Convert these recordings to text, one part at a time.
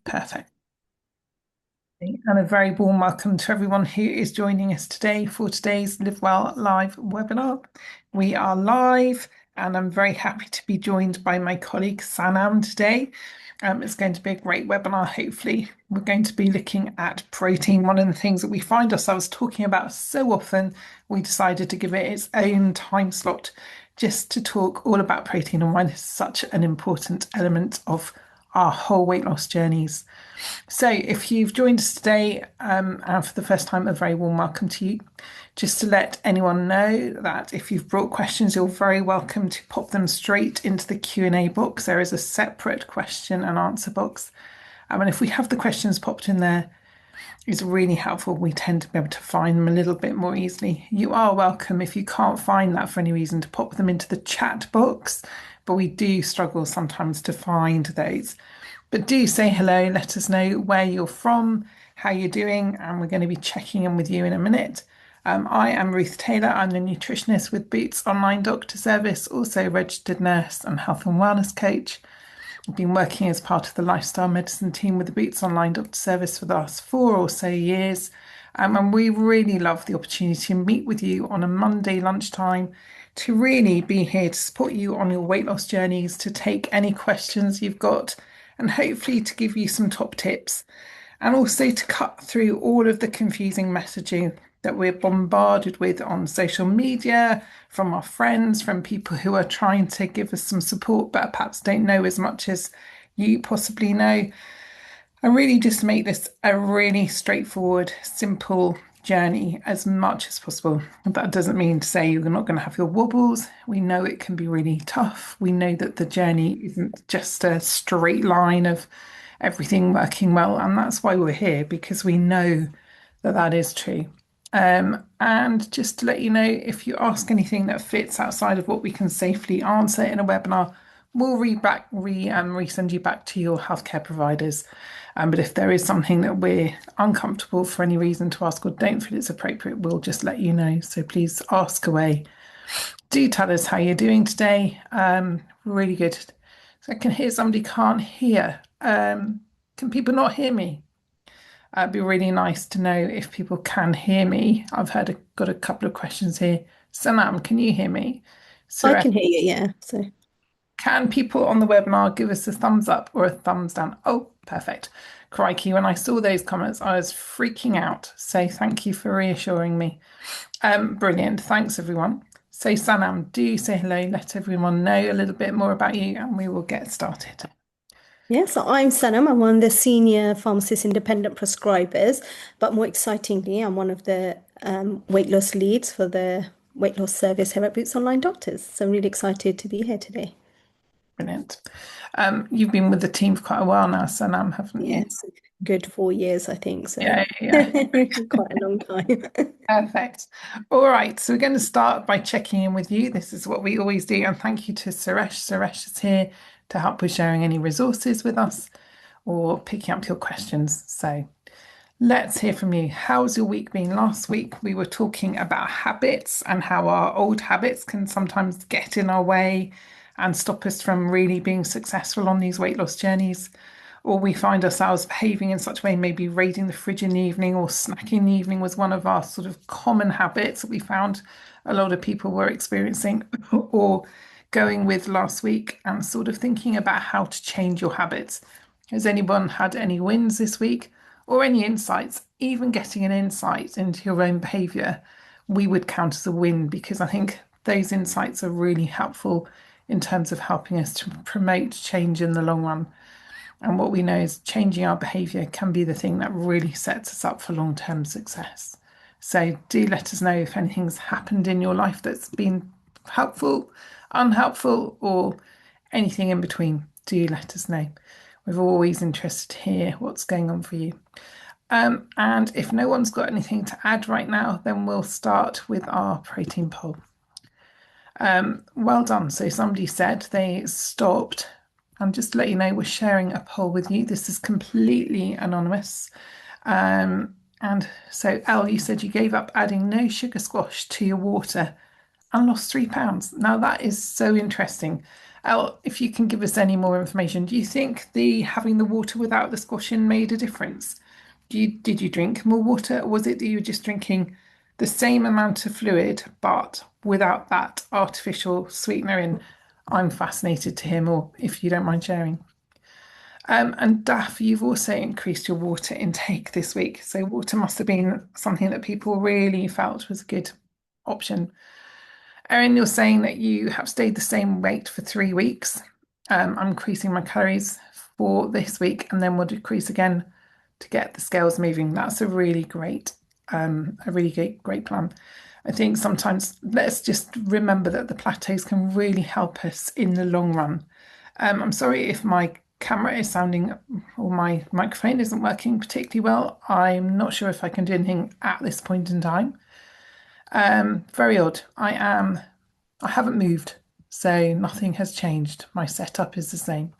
Perfect. And a very warm welcome to everyone who is joining us today for today's Live Well Live webinar. We are live, and I'm very happy to be joined by my colleague Sanam today. It's going to be a great webinar, hopefully. We're going to be looking at protein, one of the things that we find ourselves talking about so often. We decided to give it its own time slot just to talk all about protein and why it's such an important element of our whole weight loss journeys. So, if you've joined us today, and for the first time, a very warm welcome to you. Just to let anyone know that if you've brought questions, you're very welcome to pop them straight into the Q&A box. There is a separate question and answer box. And if we have the questions popped in there, it's really helpful. We tend to be able to find them a little bit more easily. You are welcome, if you can't find that for any reason, to pop them into the chat box, but we do struggle sometimes to find those. But do say hello, let us know where you're from, how you're doing, and we're going to be checking in with you in a minute. I am Ruth Taylor. I'm the nutritionist with Boots Online Doctor Service, also registered nurse and health and wellness coach. I've been working as part of the lifestyle medicine team with the Boots Online Doctor Service for the last 4 or so years. And we really love the opportunity to meet with you on a Monday lunchtime to really be here to support you on your weight loss journeys, to take any questions you've got, and hopefully to give you some top tips, and also to cut through all of the confusing messaging that we're bombarded with on social media, from our friends, from people who are trying to give us some support but perhaps don't know as much as you possibly know. And really just make this a really straightforward, simple journey as much as possible. That doesn't mean to say you're not going to have your wobbles. We know it can be really tough. We know that the journey isn't just a straight line of everything working well. And that's why we're here, because we know that that is true. And just to let you know, if you ask anything that fits outside of what we can safely answer in a webinar, we'll resend you back to your healthcare providers. But if there is something that we're uncomfortable for any reason to ask or don't feel it's appropriate, we'll just let you know. So please ask away. Do tell us how you're doing today. Really good. So I can hear somebody can't hear. Can people not hear me? It'd be really nice to know if people can hear me. Got a couple of questions here. Sanam, can you hear me? I Suresh, can hear you, yeah. So can people on the webinar give us a thumbs up or a thumbs down? Oh, perfect. Crikey, when I saw those comments, I was freaking out. So thank you for reassuring me. Brilliant. Thanks, everyone. So Sanam, do say hello, let everyone know a little bit more about you, and we will get started. yeah, so I'm Sanam. I'm one of the senior pharmacist independent prescribers, but more excitingly, I'm one of the weight loss leads for the weight loss service here at Boots Online Doctors. So I'm really excited to be here today. Brilliant. You've been with the team for quite a while now, Sanam, haven't you? Yes, good 4 years, I think. So Yeah, yeah. quite a long time. Perfect. All right, so we're going to start by checking in with you. This is what we always do, and thank you to Suresh. Suresh is here to help with sharing any resources with us or picking up your questions. So let's hear from you. How's your week been? Last week we were talking about habits and how our old habits can sometimes get in our way and stop us from really being successful on these weight loss journeys. Or we find ourselves behaving in such a way, maybe raiding the fridge in the evening or snacking in the evening was one of our sort of common habits that we found a lot of people were experiencing or going with last week, and sort of thinking about how to change your habits. Has anyone had any wins this week or any insights? Even getting an insight into your own behavior, we would count as a win, because I think those insights are really helpful in terms of helping us to promote change in the long run. And what we know is changing our behavior can be the thing that really sets us up for long-term success. So do let us know if anything's happened in your life that's been helpful, unhelpful, or anything in between. Do let us know. We're always interested to hear what's going on for you. And if no one's got anything to add right now, then we'll start with our protein poll. Well done. So somebody said they stopped. And just to let you know, we're sharing a poll with you. This is completely anonymous. And so, Elle, you said you gave up adding no sugar squash to your water and lost £3. Now, that is so interesting. Oh, if you can give us any more information, do you think the having the water without the squashing made a difference? Did you drink more water, or was it that you were just drinking the same amount of fluid but without that artificial sweetener in? I'm fascinated to hear more, if you don't mind sharing. And Daff, you've also increased your water intake this week, so water must have been something that people really felt was a good option. Erin, you're saying that you have stayed the same weight for 3 weeks. I'm increasing my calories for this week and then we'll decrease again to get the scales moving. That's a really great plan. I think sometimes let's just remember that the plateaus can really help us in the long run. I'm sorry if my camera is sounding or my microphone isn't working particularly well. I'm not sure if I can do anything at this point in time. Very odd. I haven't moved, so nothing has changed. My setup is the same.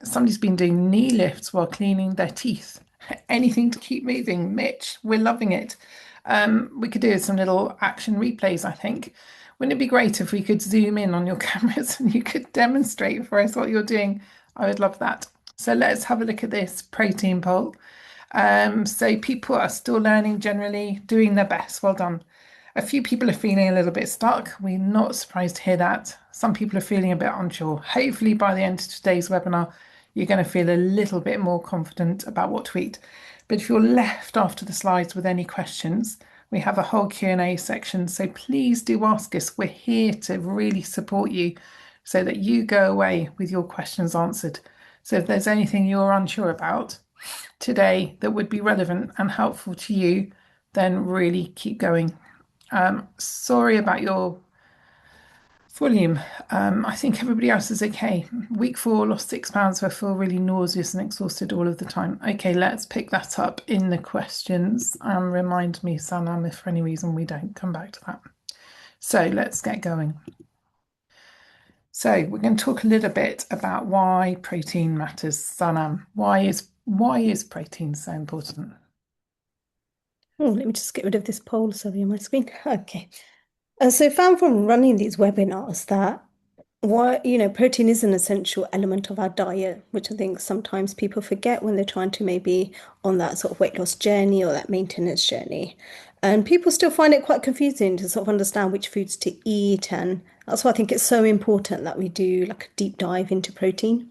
Somebody's been doing knee lifts while cleaning their teeth. Anything to keep moving, Mitch. We're loving it. We could do some little action replays, I think. Wouldn't it be great if we could zoom in on your cameras and you could demonstrate for us what you're doing? I would love that. So let's have a look at this protein poll. So people are still learning generally, doing their best. Well done. A few people are feeling a little bit stuck. We're not surprised to hear that. Some people are feeling a bit unsure. Hopefully by the end of today's webinar, you're going to feel a little bit more confident about what to eat. But if you're left after the slides with any questions, we have a whole Q&A section. So please do ask us. We're here to really support you so that you go away with your questions answered. So if there's anything you're unsure about today that would be relevant and helpful to you, then really keep going. Sorry about your volume. I think everybody else is okay. Week 4, lost £6, I feel really nauseous and exhausted all of the time. Okay, let's pick that up in the questions and remind me, Sanam, if for any reason we don't come back to that. So let's get going. So we're going to talk a little bit about why protein matters. Sanam, why is protein so important? Oh, let me just get rid of this poll, sorry, on my screen. Okay. So I found from running these webinars that protein is an essential element of our diet, which I think sometimes people forget when they're trying to maybe on that sort of weight loss journey or that maintenance journey. And people still find it quite confusing to sort of understand which foods to eat. And that's why I think it's so important that we do like a deep dive into protein.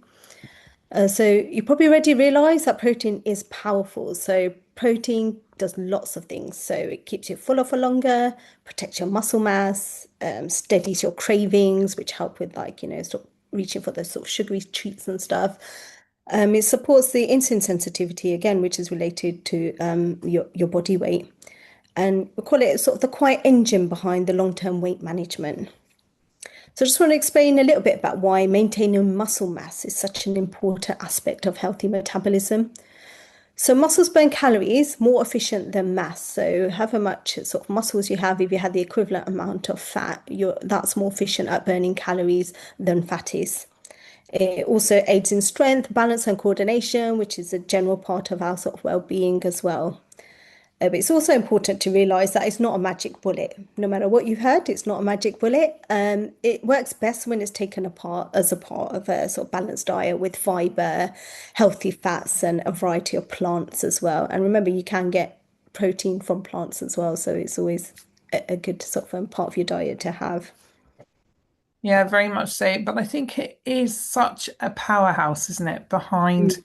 So you probably already realize that protein is powerful. So protein does lots of things. So it keeps you fuller for longer, protects your muscle mass, steadies your cravings, which help with sort of reaching for those sort of sugary treats and stuff. It supports the insulin sensitivity again, which is related to your body weight. And we call it sort of the quiet engine behind the long-term weight management. So I just want to explain a little bit about why maintaining muscle mass is such an important aspect of healthy metabolism. So muscles burn calories more efficient than mass. So however much sort of muscles you have, if you had the equivalent amount of fat, that's more efficient at burning calories than fat is. It also aids in strength, balance, and coordination, which is a general part of our sort of well-being as well. But it's also important to realize that it's not a magic bullet. No matter what you've heard, it's not a magic bullet. It works best when it's taken apart as a part of a sort of balanced diet with fiber, healthy fats, and a variety of plants as well. And remember, you can get protein from plants as well, so it's always a good sort of part of your diet to have. Yeah, very much so. But I think it is such a powerhouse, isn't it, behind,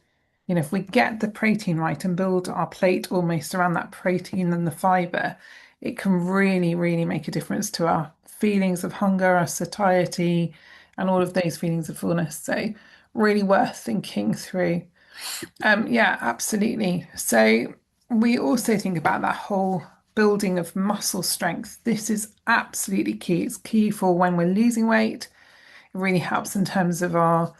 if we get the protein right and build our plate almost around that protein and the fiber, it can really, really make a difference to our feelings of hunger, our satiety, and all of those feelings of fullness. So really worth thinking through. Yeah, absolutely. So we also think about that whole building of muscle strength. This is absolutely key. It's key for when we're losing weight. It really helps in terms of our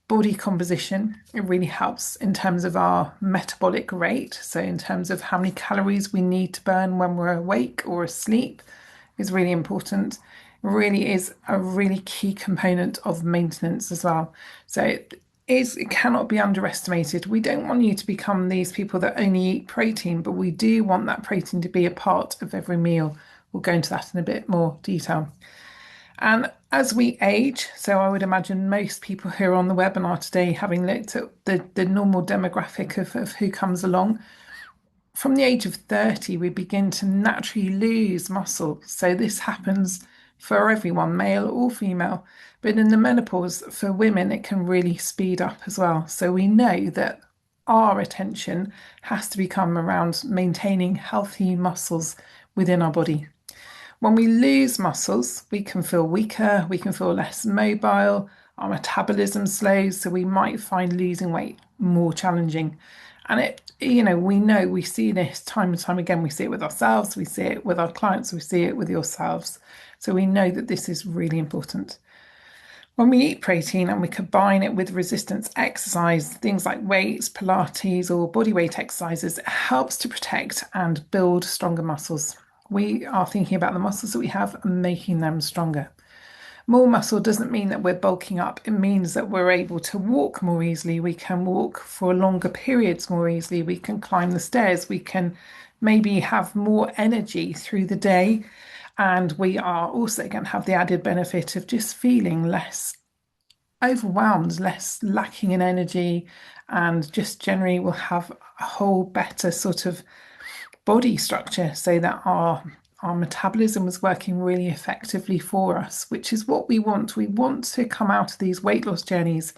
body composition. It really helps in terms of our metabolic rate. So in terms of how many calories we need to burn when we're awake or asleep is really important. It really is a really key component of maintenance as well. So it cannot be underestimated. We don't want you to become these people that only eat protein, but we do want that protein to be a part of every meal. We'll go into that in a bit more detail. And as we age, so I would imagine most people who are on the webinar today, having looked at the normal demographic of who comes along, from the age of 30, we begin to naturally lose muscle. So this happens for everyone, male or female. But in the menopause, for women, it can really speed up as well. So we know that our attention has to become around maintaining healthy muscles within our body. When we lose muscles, we can feel weaker, we can feel less mobile, our metabolism slows, so we might find losing weight more challenging. And we know we see this time and time again. We see it with ourselves, we see it with our clients, we see it with yourselves. So we know that this is really important. When we eat protein and we combine it with resistance exercise, things like weights, Pilates, or body weight exercises, it helps to protect and build stronger muscles. We are thinking about the muscles that we have and making them stronger. More muscle doesn't mean that we're bulking up. It means that we're able to walk more easily. We can walk for longer periods more easily. We can climb the stairs. We can maybe have more energy through the day. And we are also going to have the added benefit of just feeling less overwhelmed, less lacking in energy, and just generally will have a whole better sort of body structure so that our metabolism is working really effectively for us, which is what we want. We want to come out of these weight loss journeys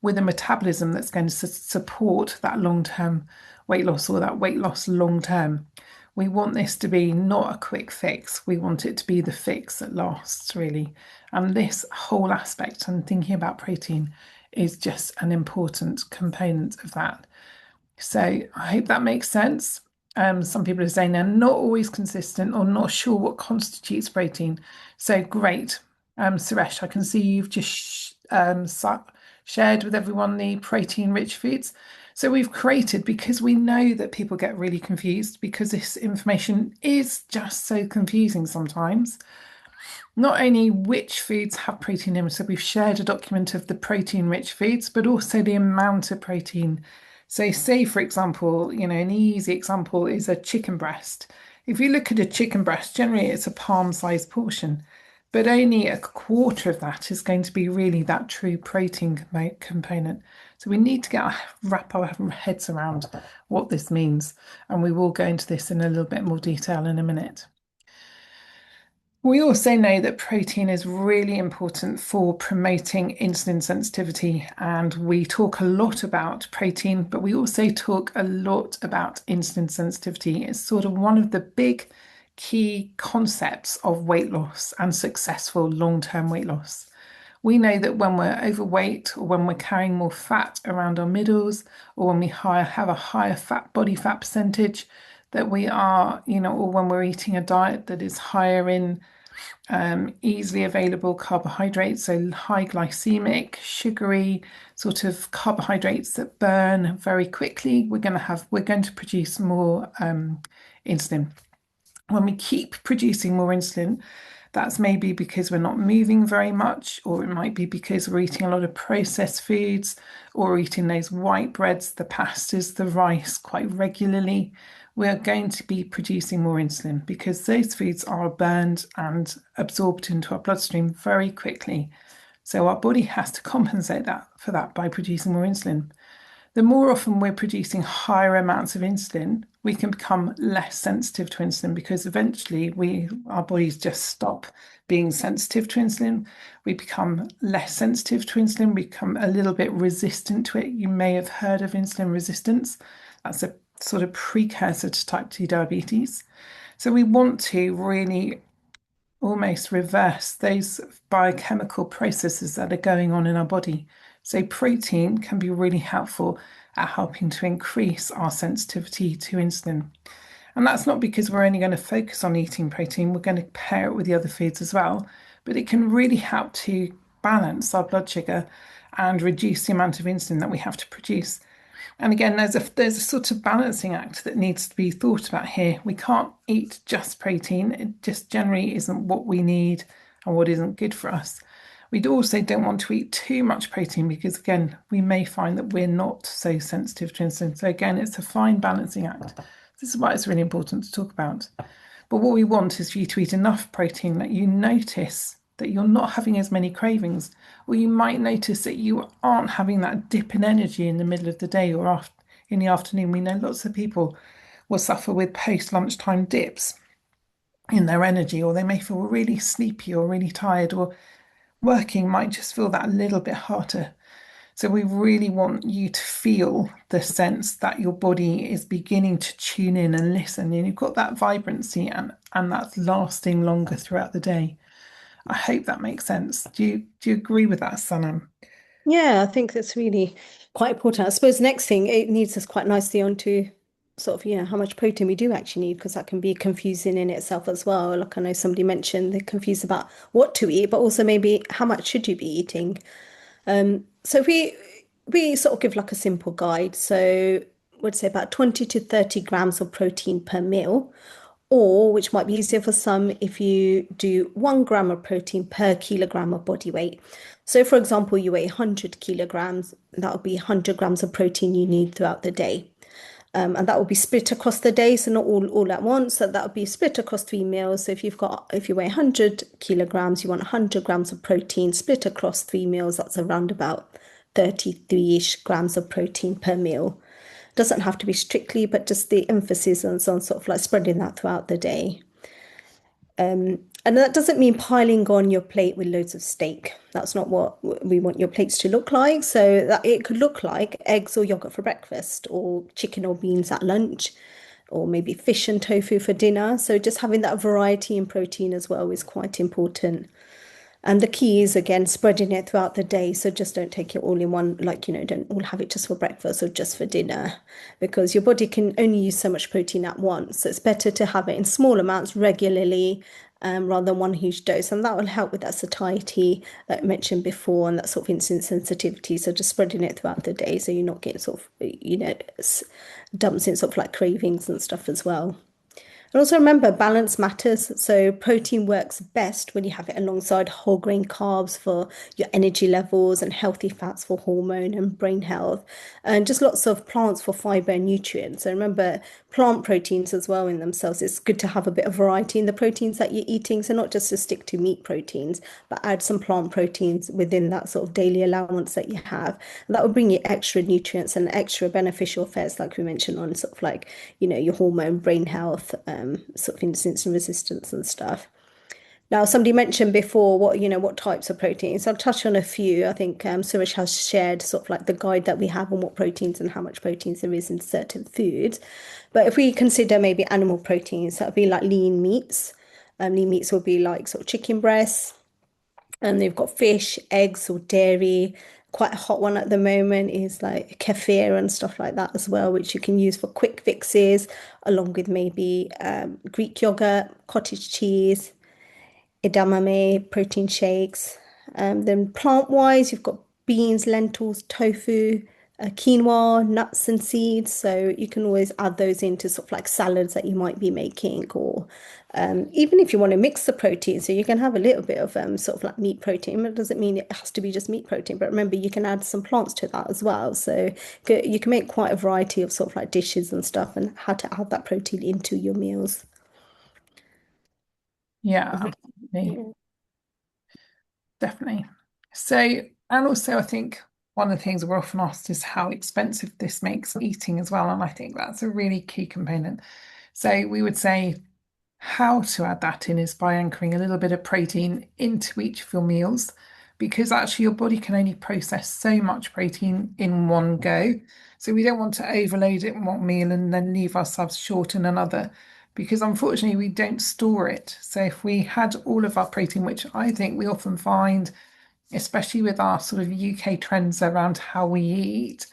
with a metabolism that's going to support that long-term weight loss or that weight loss long term. We want this to be not a quick fix. We want it to be the fix that lasts, really. And this whole aspect and thinking about protein is just an important component of that. So I hope that makes sense. Some people are saying they're not always consistent or not sure what constitutes protein. So great. Suresh, I can see you've just shared with everyone the protein-rich foods. So we've created, because we know that people get really confused because this information is just so confusing sometimes, not only which foods have protein in them, so we've shared a document of the protein-rich foods, but also the amount of protein. So say, for example, an easy example is a chicken breast. If you look at a chicken breast, generally it's a palm-sized portion, but only a quarter of that is going to be really that true protein component. So we need to wrap our heads around what this means, and we will go into this in a little bit more detail in a minute. We also know that protein is really important for promoting insulin sensitivity, and we talk a lot about protein, but we also talk a lot about insulin sensitivity. It's sort of one of the big key concepts of weight loss and successful long-term weight loss. We know that when we're overweight or when we're carrying more fat around our middles or when we have a higher body fat percentage, that we are, or when we're eating a diet that is higher in easily available carbohydrates, so high glycemic, sugary sort of carbohydrates that burn very quickly, we're going to produce more insulin. When we keep producing more insulin, that's maybe because we're not moving very much, or it might be because we're eating a lot of processed foods, or eating those white breads, the pastas, the rice quite regularly. We're going to be producing more insulin because those foods are burned and absorbed into our bloodstream very quickly. So our body has to compensate for that by producing more insulin. The more often we're producing higher amounts of insulin, we can become less sensitive to insulin because eventually our bodies just stop being sensitive to insulin. We become less sensitive to insulin, we become a little bit resistant to it. You may have heard of insulin resistance. That's a sort of precursor to type 2 diabetes. So we want to really almost reverse those biochemical processes that are going on in our body. So protein can be really helpful at helping to increase our sensitivity to insulin. And that's not because we're only going to focus on eating protein, we're going to pair it with the other foods as well. But it can really help to balance our blood sugar and reduce the amount of insulin that we have to produce. And again, there's a sort of balancing act that needs to be thought about here. We can't eat just protein. It just generally isn't what we need and what isn't good for us. We also don't want to eat too much protein because, again, we may find that we're not so sensitive to insulin. So again, it's a fine balancing act. This is why it's really important to talk about. But what we want is for you to eat enough protein that you notice that you're not having as many cravings, or you might notice that you aren't having that dip in energy in the middle of the day or after in the afternoon. We know lots of people will suffer with post lunchtime dips in their energy, or they may feel really sleepy or really tired, or working might just feel that little bit harder. So we really want you to feel the sense that your body is beginning to tune in and listen, and you've got that vibrancy and that's lasting longer throughout the day. I hope that makes sense. Do you agree with that, Sanam? Yeah, I think that's really quite important. I suppose next thing it needs us quite nicely onto sort of, how much protein we do actually need, because that can be confusing in itself as well. Like I know somebody mentioned they're confused about what to eat, but also maybe how much should you be eating? So we sort of give like a simple guide. So we'd say about 20 to 30 grams of protein per meal, or which might be easier for some if you do 1 gram of protein per kilogram of body weight. So for example, you weigh 100 kilograms, that would be 100 grams of protein you need throughout the day. And that will be split across the day, so not all at once. So that would be split across 3 meals. So if you weigh 100 kilograms, you want 100 grams of protein split across 3 meals. That's around about 33-ish grams of protein per meal. Doesn't have to be strictly, but just the emphasis on sort of like spreading that throughout the day. And that doesn't mean piling on your plate with loads of steak. That's not what we want your plates to look like. So that it could look like eggs or yogurt for breakfast, or chicken or beans at lunch, or maybe fish and tofu for dinner. So just having that variety in protein as well is quite important. And the key is again spreading it throughout the day. So just don't take it all in one, like, don't all have it just for breakfast or just for dinner, because your body can only use so much protein at once. So it's better to have it in small amounts regularly, rather than one huge dose. And that will help with that satiety that I mentioned before and that sort of insulin sensitivity. So just spreading it throughout the day so you're not getting sort of, dumps in sort of like cravings and stuff as well. And also remember, balance matters. So protein works best when you have it alongside whole grain carbs for your energy levels and healthy fats for hormone and brain health, and just lots of plants for fiber and nutrients. So remember, plant proteins as well in themselves. It's good to have a bit of variety in the proteins that you're eating. So not just to stick to meat proteins, but add some plant proteins within that sort of daily allowance that you have. And that will bring you extra nutrients and extra beneficial effects, like we mentioned on sort of like, your hormone, brain health, sort of insulin resistance and stuff. Now, somebody mentioned before what types of proteins. I'll touch on a few. I think Suresh has shared sort of like the guide that we have on what proteins and how much proteins there is in certain foods. But if we consider maybe animal proteins, that would be like lean meats. Lean meats will be like sort of chicken breasts, and they've got fish, eggs, or dairy. Quite a hot one at the moment is like kefir and stuff like that as well, which you can use for quick fixes, along with maybe Greek yogurt, cottage cheese, edamame, protein shakes. Then plant-wise, you've got beans, lentils, tofu, quinoa, nuts and seeds. So you can always add those into sort of like salads that you might be making, or even if you want to mix the protein, so you can have a little bit of sort of like meat protein. But it doesn't mean it has to be just meat protein. But remember, you can add some plants to that as well. So you can make quite a variety of sort of like dishes and stuff, and how to add that protein into your meals. Yeah, absolutely. Yeah. Definitely. So, and also, I think one of the things we're often asked is how expensive this makes eating as well. And I think that's a really key component. So, we would say how to add that in is by anchoring a little bit of protein into each of your meals, because actually your body can only process so much protein in one go. So, we don't want to overload it in one meal and then leave ourselves short in another, because unfortunately we don't store it. So if we had all of our protein, which I think we often find, especially with our sort of UK trends around how we eat,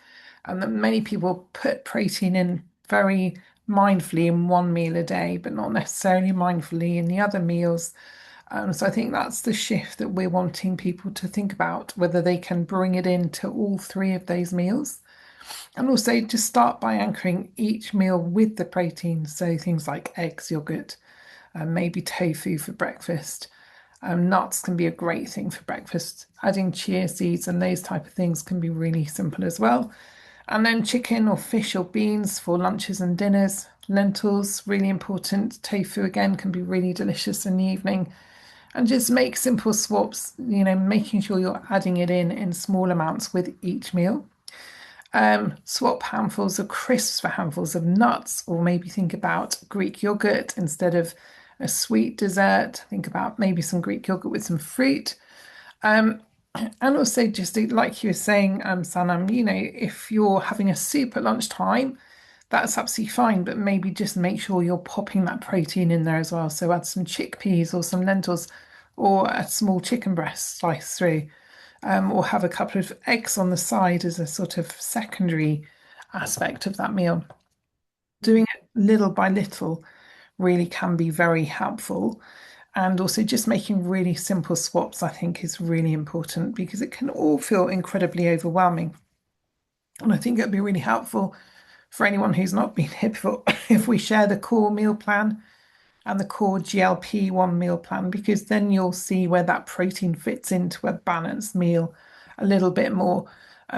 and that many people put protein in very mindfully in one meal a day, but not necessarily mindfully in the other meals. So I think that's the shift that we're wanting people to think about, whether they can bring it into all three of those meals. And also just start by anchoring each meal with the protein. So things like eggs, yogurt, maybe tofu for breakfast. Nuts can be a great thing for breakfast. Adding chia seeds and those type of things can be really simple as well. And then chicken or fish or beans for lunches and dinners. Lentils, really important. Tofu again can be really delicious in the evening. and just make simple swaps, making sure you're adding it in small amounts with each meal. Swap handfuls of crisps for handfuls of nuts, or maybe think about Greek yogurt instead of a sweet dessert. Think about maybe some Greek yogurt with some fruit. Um, and also, just like you were saying, Sanam, if you're having a soup at lunchtime, that's absolutely fine, but maybe just make sure you're popping that protein in there as well. So add some chickpeas or some lentils or a small chicken breast sliced through, or have a couple of eggs on the side as a sort of secondary aspect of that meal. Doing it little by little really can be very helpful. And also, just making really simple swaps, I think, is really important because it can all feel incredibly overwhelming. And I think it'd be really helpful for anyone who's not been here before if we share the core meal plan and the core GLP-1 meal plan, because then you'll see where that protein fits into a balanced meal a little bit more.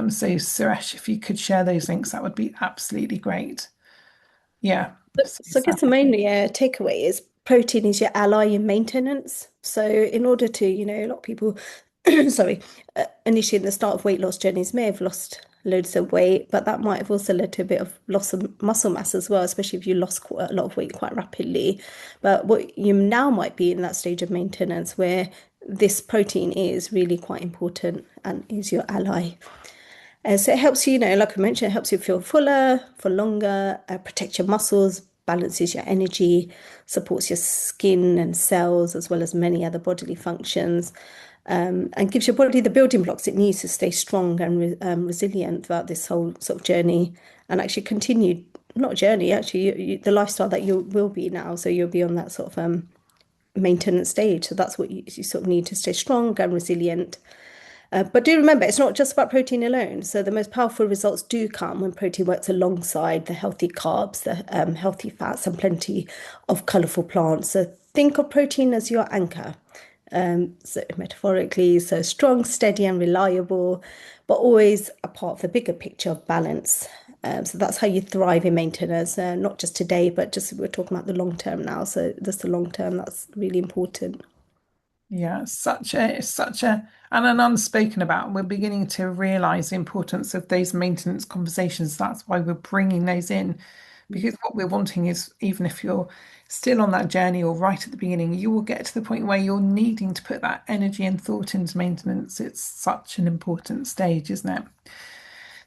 So Suresh, if you could share those links, that would be absolutely great. Yeah. So, So I guess the main takeaway is protein is your ally in maintenance. So in order to, a lot of people, sorry, initially in the start of weight loss journeys may have lost loads of weight, but that might have also led to a bit of loss of muscle mass as well, especially if you lost quite a lot of weight quite rapidly. But what you now might be in that stage of maintenance where this protein is really quite important and is your ally. So it helps you, like I mentioned, it helps you feel fuller for longer, protect your muscles, balances your energy, supports your skin and cells, as well as many other bodily functions, and gives your body the building blocks it needs to stay strong and resilient throughout this whole sort of journey and actually continue, not journey, actually, the lifestyle that you will be now. So you'll be on that sort of maintenance stage. So that's what you sort of need to stay strong and resilient. But do remember, it's not just about protein alone. So the most powerful results do come when protein works alongside the healthy carbs, the healthy fats, and plenty of colourful plants. So think of protein as your anchor. So metaphorically, so strong, steady, and reliable, but always a part of the bigger picture of balance. So that's how you thrive in maintenance, not just today, but just we're talking about the long term now. So just the long term, that's really important. yeah, it's such a and an unspoken about. We're beginning to realize the importance of those maintenance conversations. That's why we're bringing those in, because what we're wanting is, even if you're still on that journey or right at the beginning, you will get to the point where you're needing to put that energy and thought into maintenance. It's such an important stage, isn't it?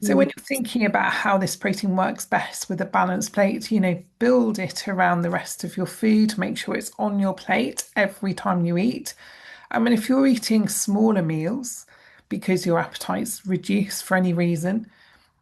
So when Mm. you're thinking about how this protein works best with a balanced plate, build it around the rest of your food. Make sure it's on your plate every time you eat. I mean, if you're eating smaller meals because your appetite's reduced for any reason,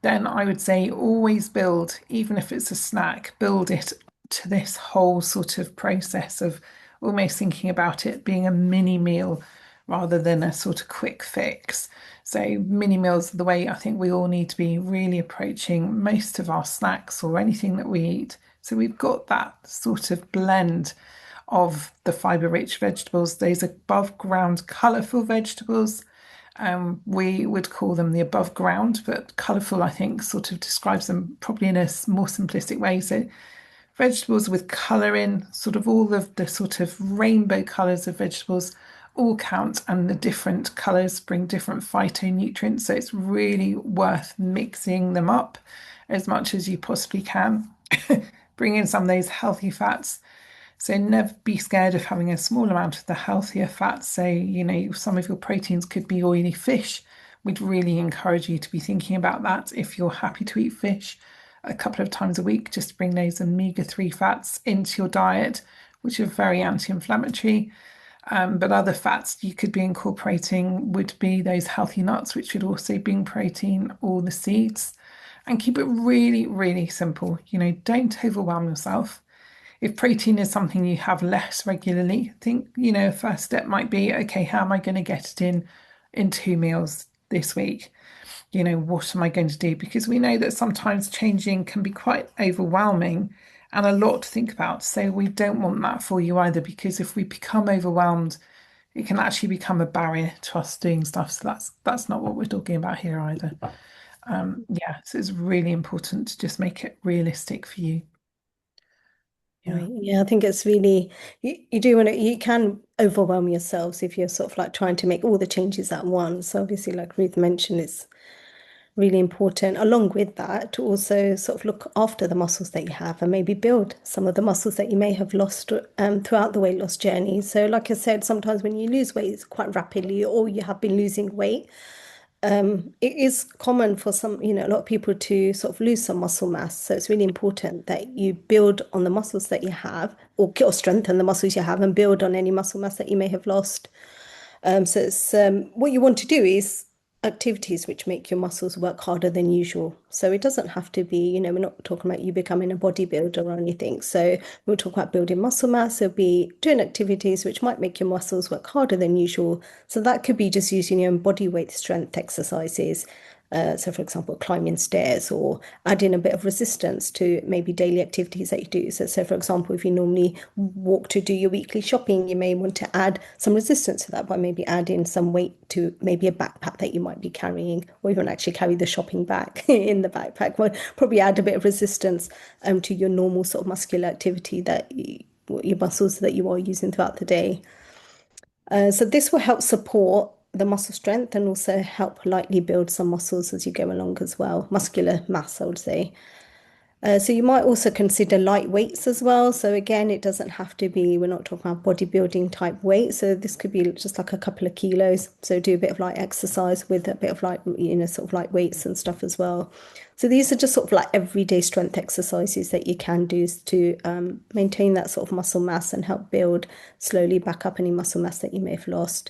then I would say always build, even if it's a snack, build it to this whole sort of process of almost thinking about it being a mini meal rather than a sort of quick fix. So, mini meals are the way I think we all need to be really approaching most of our snacks or anything that we eat. So, we've got that sort of blend of the fiber rich vegetables, those above ground colourful vegetables. We would call them the above ground, but colourful, I think, sort of describes them probably in a more simplistic way. So, vegetables with colour in, sort of all of the sort of rainbow colours of vegetables all count, and the different colours bring different phytonutrients. So, it's really worth mixing them up as much as you possibly can. Bring in some of those healthy fats, so never be scared of having a small amount of the healthier fats. So, some of your proteins could be oily fish. We'd really encourage you to be thinking about that if you're happy to eat fish a couple of times a week. Just bring those omega-3 fats into your diet, which are very anti-inflammatory. But other fats you could be incorporating would be those healthy nuts, which would also bring protein, or the seeds. And keep it really, really simple. Don't overwhelm yourself. If protein is something you have less regularly, I think, a first step might be, okay, how am I going to get it in 2 meals this week? What am I going to do? Because we know that sometimes changing can be quite overwhelming and a lot to think about. So we don't want that for you either, because if we become overwhelmed, it can actually become a barrier to us doing stuff. So that's not what we're talking about here either. Yeah, so it's really important to just make it realistic for you. Yeah. Right. Yeah, I think it's really you do want to you can overwhelm yourselves if you're sort of like trying to make all the changes at once. So obviously, like Ruth mentioned, it's really important along with that to also sort of look after the muscles that you have and maybe build some of the muscles that you may have lost throughout the weight loss journey. So like I said, sometimes when you lose weight quite rapidly or you have been losing weight, it is common for some, a lot of people to sort of lose some muscle mass. So it's really important that you build on the muscles that you have or strengthen the muscles you have and build on any muscle mass that you may have lost. So it's what you want to do is activities which make your muscles work harder than usual. So it doesn't have to be, we're not talking about you becoming a bodybuilder or anything. So we'll talk about building muscle mass. It'll be doing activities which might make your muscles work harder than usual. So that could be just using your own body weight strength exercises. So, for example, climbing stairs or adding a bit of resistance to maybe daily activities that you do. So, for example, if you normally walk to do your weekly shopping, you may want to add some resistance to that by maybe adding some weight to maybe a backpack that you might be carrying, or even actually carry the shopping bag in the backpack. Well, probably add a bit of resistance to your normal sort of muscular activity that your muscles that you are using throughout the day. So this will help support the muscle strength and also help lightly build some muscles as you go along as well. Muscular mass, I would say. So you might also consider light weights as well. So again, it doesn't have to be, we're not talking about bodybuilding type weight. So this could be just like a couple of kilos. So do a bit of light exercise with a bit of light, sort of light weights and stuff as well. So these are just sort of like everyday strength exercises that you can do to maintain that sort of muscle mass and help build slowly back up any muscle mass that you may have lost.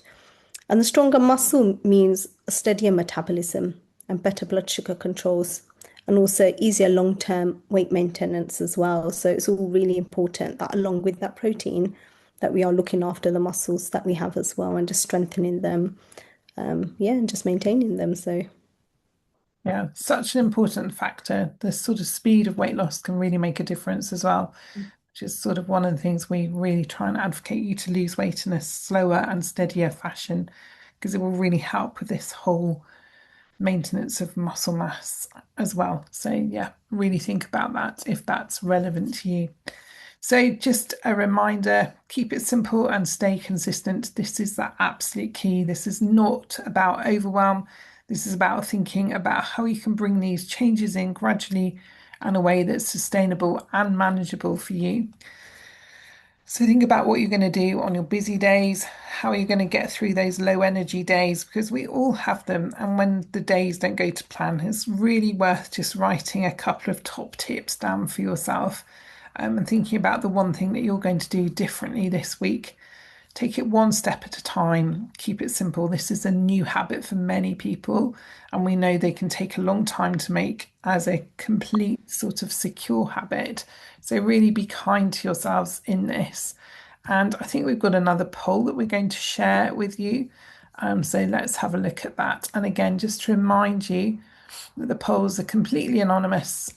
And the stronger muscle means a steadier metabolism and better blood sugar controls, and also easier long-term weight maintenance as well. So it's all really important that along with that protein, that we are looking after the muscles that we have as well and just strengthening them. Yeah, and just maintaining them. So Yeah, such an important factor. The sort of speed of weight loss can really make a difference as well, which is sort of one of the things we really try and advocate you to lose weight in a slower and steadier fashion, because it will really help with this whole maintenance of muscle mass as well. So yeah, really think about that if that's relevant to you. So just a reminder, keep it simple and stay consistent. This is the absolute key. This is not about overwhelm. This is about thinking about how you can bring these changes in gradually and a way that's sustainable and manageable for you. So think about what you're going to do on your busy days. How are you going to get through those low energy days? Because we all have them. And when the days don't go to plan, it's really worth just writing a couple of top tips down for yourself, and thinking about the one thing that you're going to do differently this week. Take it one step at a time, keep it simple. This is a new habit for many people, and we know they can take a long time to make as a complete sort of secure habit. So, really be kind to yourselves in this. And I think we've got another poll that we're going to share with you. So, let's have a look at that. And again, just to remind you that the polls are completely anonymous.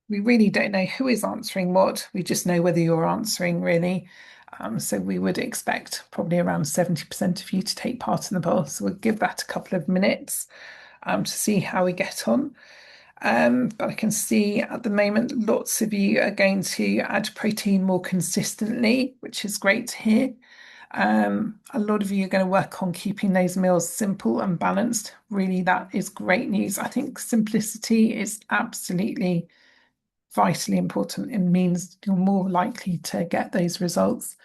We really don't know who is answering what. We just know whether you're answering, really. So we would expect probably around 70% of you to take part in the poll. So we'll give that a couple of minutes to see how we get on. But I can see at the moment lots of you are going to add protein more consistently, which is great to hear. A lot of you are going to work on keeping those meals simple and balanced. Really, that is great news. I think simplicity is absolutely vitally important. It means you're more likely to get those results.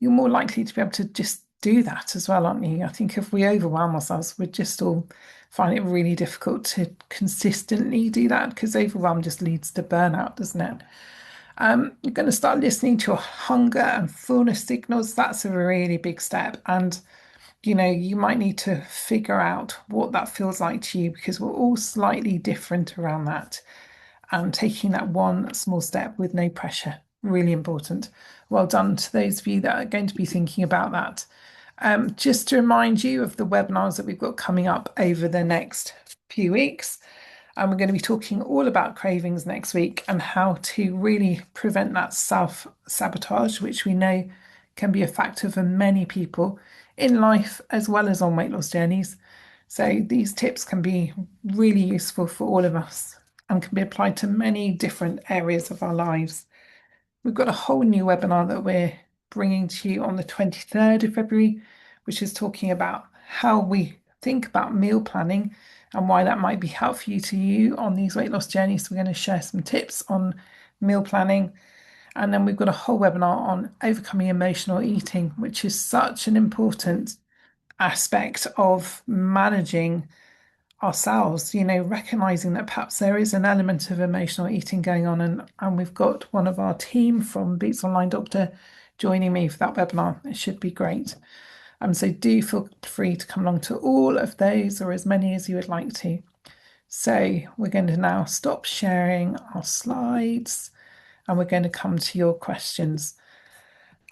You're more likely to be able to just do that as well, aren't you? I think if we overwhelm ourselves, we just all find it really difficult to consistently do that, because overwhelm just leads to burnout, doesn't it? You're going to start listening to your hunger and fullness signals. That's a really big step. And you might need to figure out what that feels like to you, because we're all slightly different around that. And taking that one small step with no pressure, really important. Well done to those of you that are going to be thinking about that. Just to remind you of the webinars that we've got coming up over the next few weeks. And we're going to be talking all about cravings next week and how to really prevent that self-sabotage, which we know can be a factor for many people in life as well as on weight loss journeys. So these tips can be really useful for all of us and can be applied to many different areas of our lives. we've got a whole new webinar that we're bringing to you on the 23rd of February, which is talking about how we think about meal planning and why that might be helpful to you on these weight loss journeys. So we're going to share some tips on meal planning. And then we've got a whole webinar on overcoming emotional eating, which is such an important aspect of managing ourselves, recognizing that perhaps there is an element of emotional eating going on. And we've got one of our team from Beats Online Doctor joining me for that webinar. It should be great. So do feel free to come along to all of those or as many as you would like to. So we're going to now stop sharing our slides and we're going to come to your questions.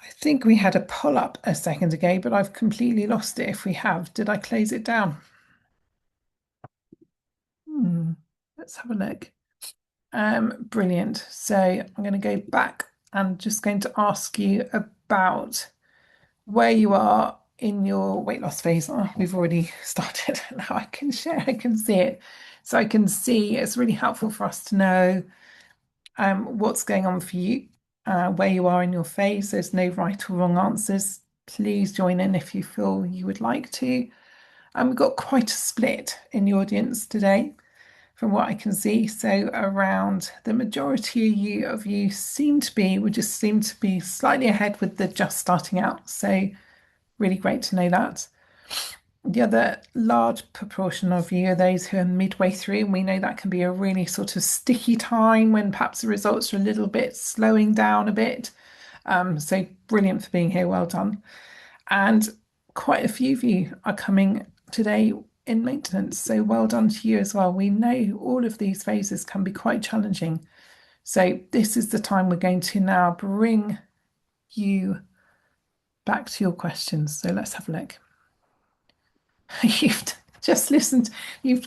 I think we had a pull up a second ago, but I've completely lost it if we have. Did I close it down? Let's have a look. Brilliant. So I'm going to go back and just going to ask you about where you are in your weight loss phase. Oh, we've already started. Now I can share, I can see it. So I can see it's really helpful for us to know what's going on for you, where you are in your phase. There's no right or wrong answers. Please join in if you feel you would like to. And we've got quite a split in the audience today from what I can see. So around the majority of you would just seem to be slightly ahead with the just starting out. So really great to know that. The other large proportion of you are those who are midway through, and we know that can be a really sort of sticky time when perhaps the results are a little bit slowing down a bit. So brilliant for being here, well done. And quite a few of you are coming today in maintenance, so well done to you as well. We know all of these phases can be quite challenging. So this is the time we're going to now bring you back to your questions. So let's have a look. You've just listened.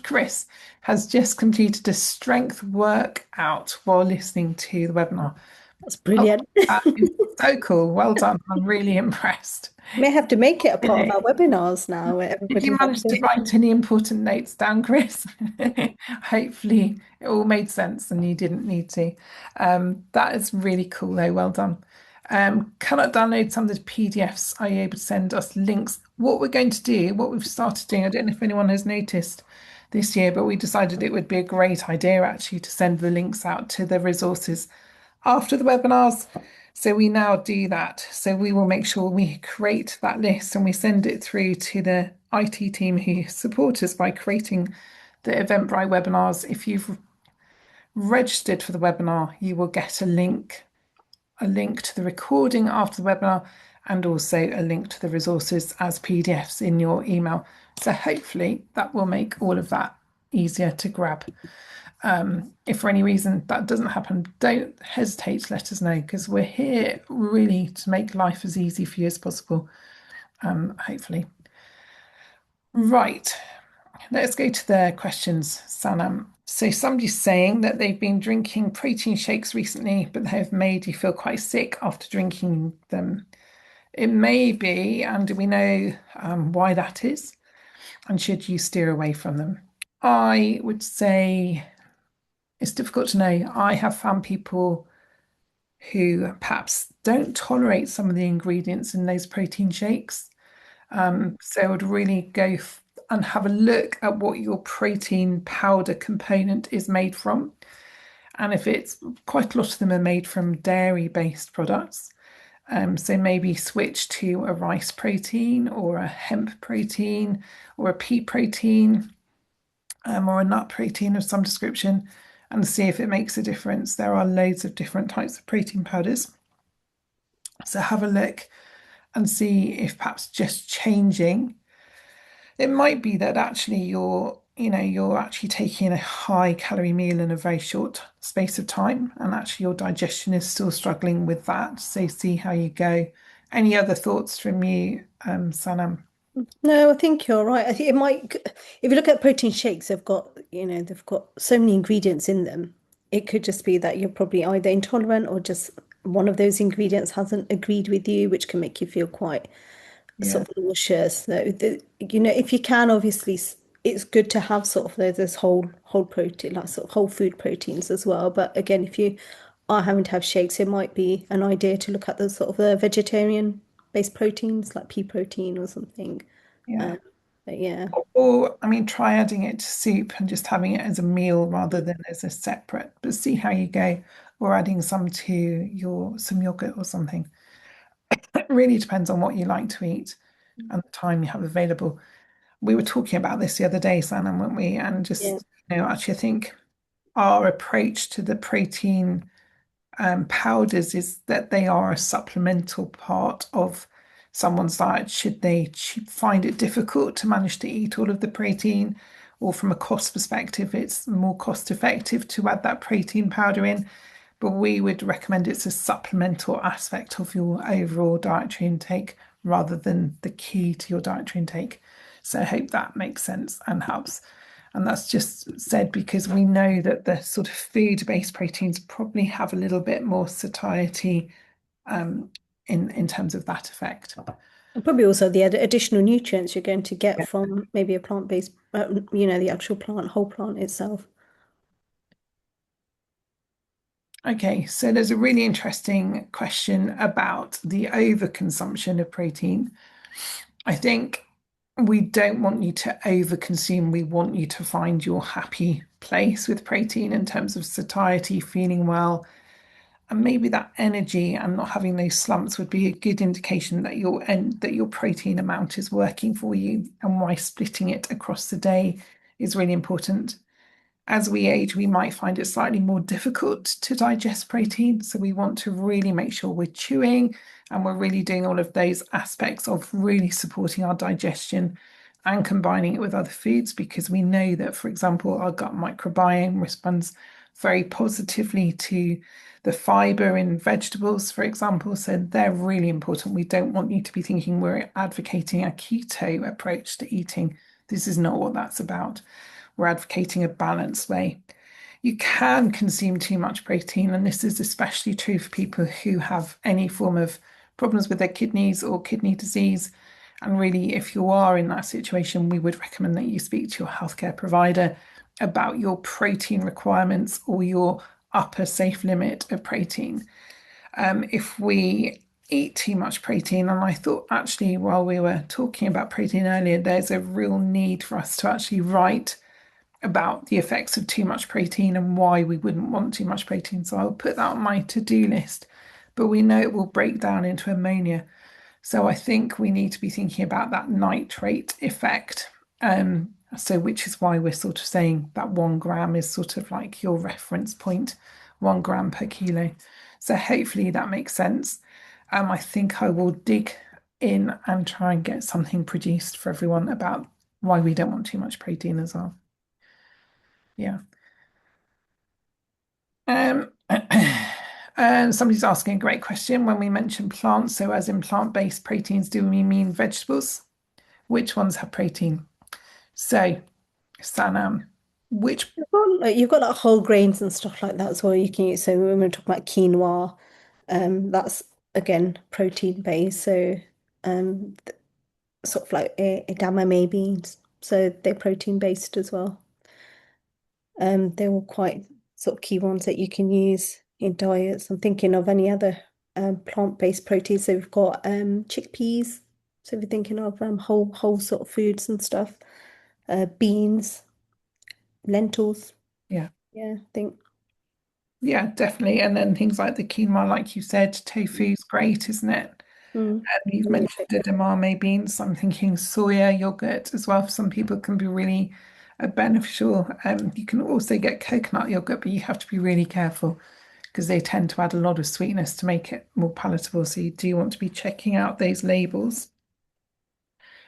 Chris has just completed a strength workout while listening to the webinar. That's Oh, brilliant. that is so cool. Well done. I'm really impressed. May have to make it a part of our webinars now where Did everybody you has manage to to. write any important notes down, Chris? Hopefully it all made sense and you didn't need to. That is really cool though. Well done. Can I download some of the PDFs? Are you able to send us links? What we're going to do, what we've started doing, I don't know if anyone has noticed this year, but we decided it would be a great idea actually to send the links out to the resources after the webinars. So we now do that. So we will make sure we create that list and we send it through to the IT team who support us by creating the Eventbrite webinars. If you've registered for the webinar, you will get a link to the recording after the webinar and also a link to the resources as PDFs in your email. So hopefully that will make all of that easier to grab. If for any reason that doesn't happen, don't hesitate to let us know because we're here really to make life as easy for you as possible, hopefully. Right, let's go to the questions, Sanam. So somebody's saying that they've been drinking protein shakes recently, but they have made you feel quite sick after drinking them. It may be, and do we know why that is? And should you steer away from them? I would say it's difficult to know. I have found people who perhaps don't tolerate some of the ingredients in those protein shakes. So I would really go and have a look at what your protein powder component is made from. And if it's quite a lot of them are made from dairy-based products, so maybe switch to a rice protein or a hemp protein or a pea protein or a nut protein of some description and see if it makes a difference. There are loads of different types of protein powders. So have a look and see if perhaps just changing. It might be that actually you're actually taking a high calorie meal in a very short space of time, and actually your digestion is still struggling with that. So see how you go. Any other thoughts from you, Sanam? No, I think you're right. I think it might, if you look at protein shakes, they've got so many ingredients in them. It could just be that you're probably either intolerant or just one of those ingredients hasn't agreed with you, which can make you feel quite Yeah, sort of nauseous. So if you can, obviously, it's good to have sort of this whole protein, like sort of whole food proteins as well. But again, if you are having to have shakes, it might be an idea to look at the sort of the vegetarian-based proteins like pea protein or something. Yeah. Um, but yeah, Or, I mean, try adding it to soup and just having it as a meal rather than as a separate, but see how you go. Or adding some to your some yogurt or something. It really depends on what you like to eat and the time you have available. We were talking about this the other day, Sana, weren't we? And yeah. just, actually, I think our approach to the protein powders is that they are a supplemental part of someone's diet should they find it difficult to manage to eat all of the protein, or from a cost perspective, it's more cost effective to add that protein powder in. But we would recommend it's a supplemental aspect of your overall dietary intake rather than the key to your dietary intake. So I hope that makes sense and helps. And that's just said because we know that the sort of food-based proteins probably have a little bit more satiety um, in terms of that effect. And probably also the additional nutrients you're going to get from maybe a plant-based, the actual plant, whole plant itself. Okay, so there's a really interesting question about the overconsumption of protein. I think we don't want you to overconsume. We want you to find your happy place with protein in terms of satiety, feeling well, and maybe that energy and not having those slumps would be a good indication that your protein amount is working for you, and why splitting it across the day is really important. As we age, we might find it slightly more difficult to digest protein. So we want to really make sure we're chewing and we're really doing all of those aspects of really supporting our digestion and combining it with other foods, because we know that, for example, our gut microbiome responds very positively to the fiber in vegetables, for example. So they're really important. We don't want you to be thinking we're advocating a keto approach to eating. This is not what that's about. We're advocating a balanced way. You can consume too much protein, and this is especially true for people who have any form of problems with their kidneys or kidney disease. And really, if you are in that situation, we would recommend that you speak to your healthcare provider about your protein requirements or your upper safe limit of protein. If we eat too much protein, and I thought actually while we were talking about protein earlier, there's a real need for us to actually write about the effects of too much protein and why we wouldn't want too much protein. So I'll put that on my to-do list. But we know it will break down into ammonia. So I think we need to be thinking about that nitrate effect. So which is why we're sort of saying that 1 gram is sort of like your reference point, 1 gram per kilo. So hopefully that makes sense. I think I will dig in and try and get something produced for everyone about why we don't want too much protein as well. Yeah. And somebody's asking a great question when we mention plants. So, as in plant-based proteins, do we mean vegetables? Which ones have protein? So, Sanam, which, You've got like whole grains and stuff like that as well you can use. So when we're talking about quinoa, that's again protein based. So um, sort of like edamame beans. So they're protein based as well. They're all quite sort of key ones that you can use in diets. I'm thinking of any other plant-based proteins. So we've got chickpeas. So we're thinking of whole sort of foods and stuff. Beans, lentils. yeah, Yeah, I think. yeah, definitely. And then things like the quinoa, like you said, tofu's great, isn't it? Mm. And you've And then mentioned the edamame beans. I'm thinking soya yogurt as well for some people can be really beneficial. You can also get coconut yogurt, but you have to be really careful because they tend to add a lot of sweetness to make it more palatable. So you do want to be checking out those labels.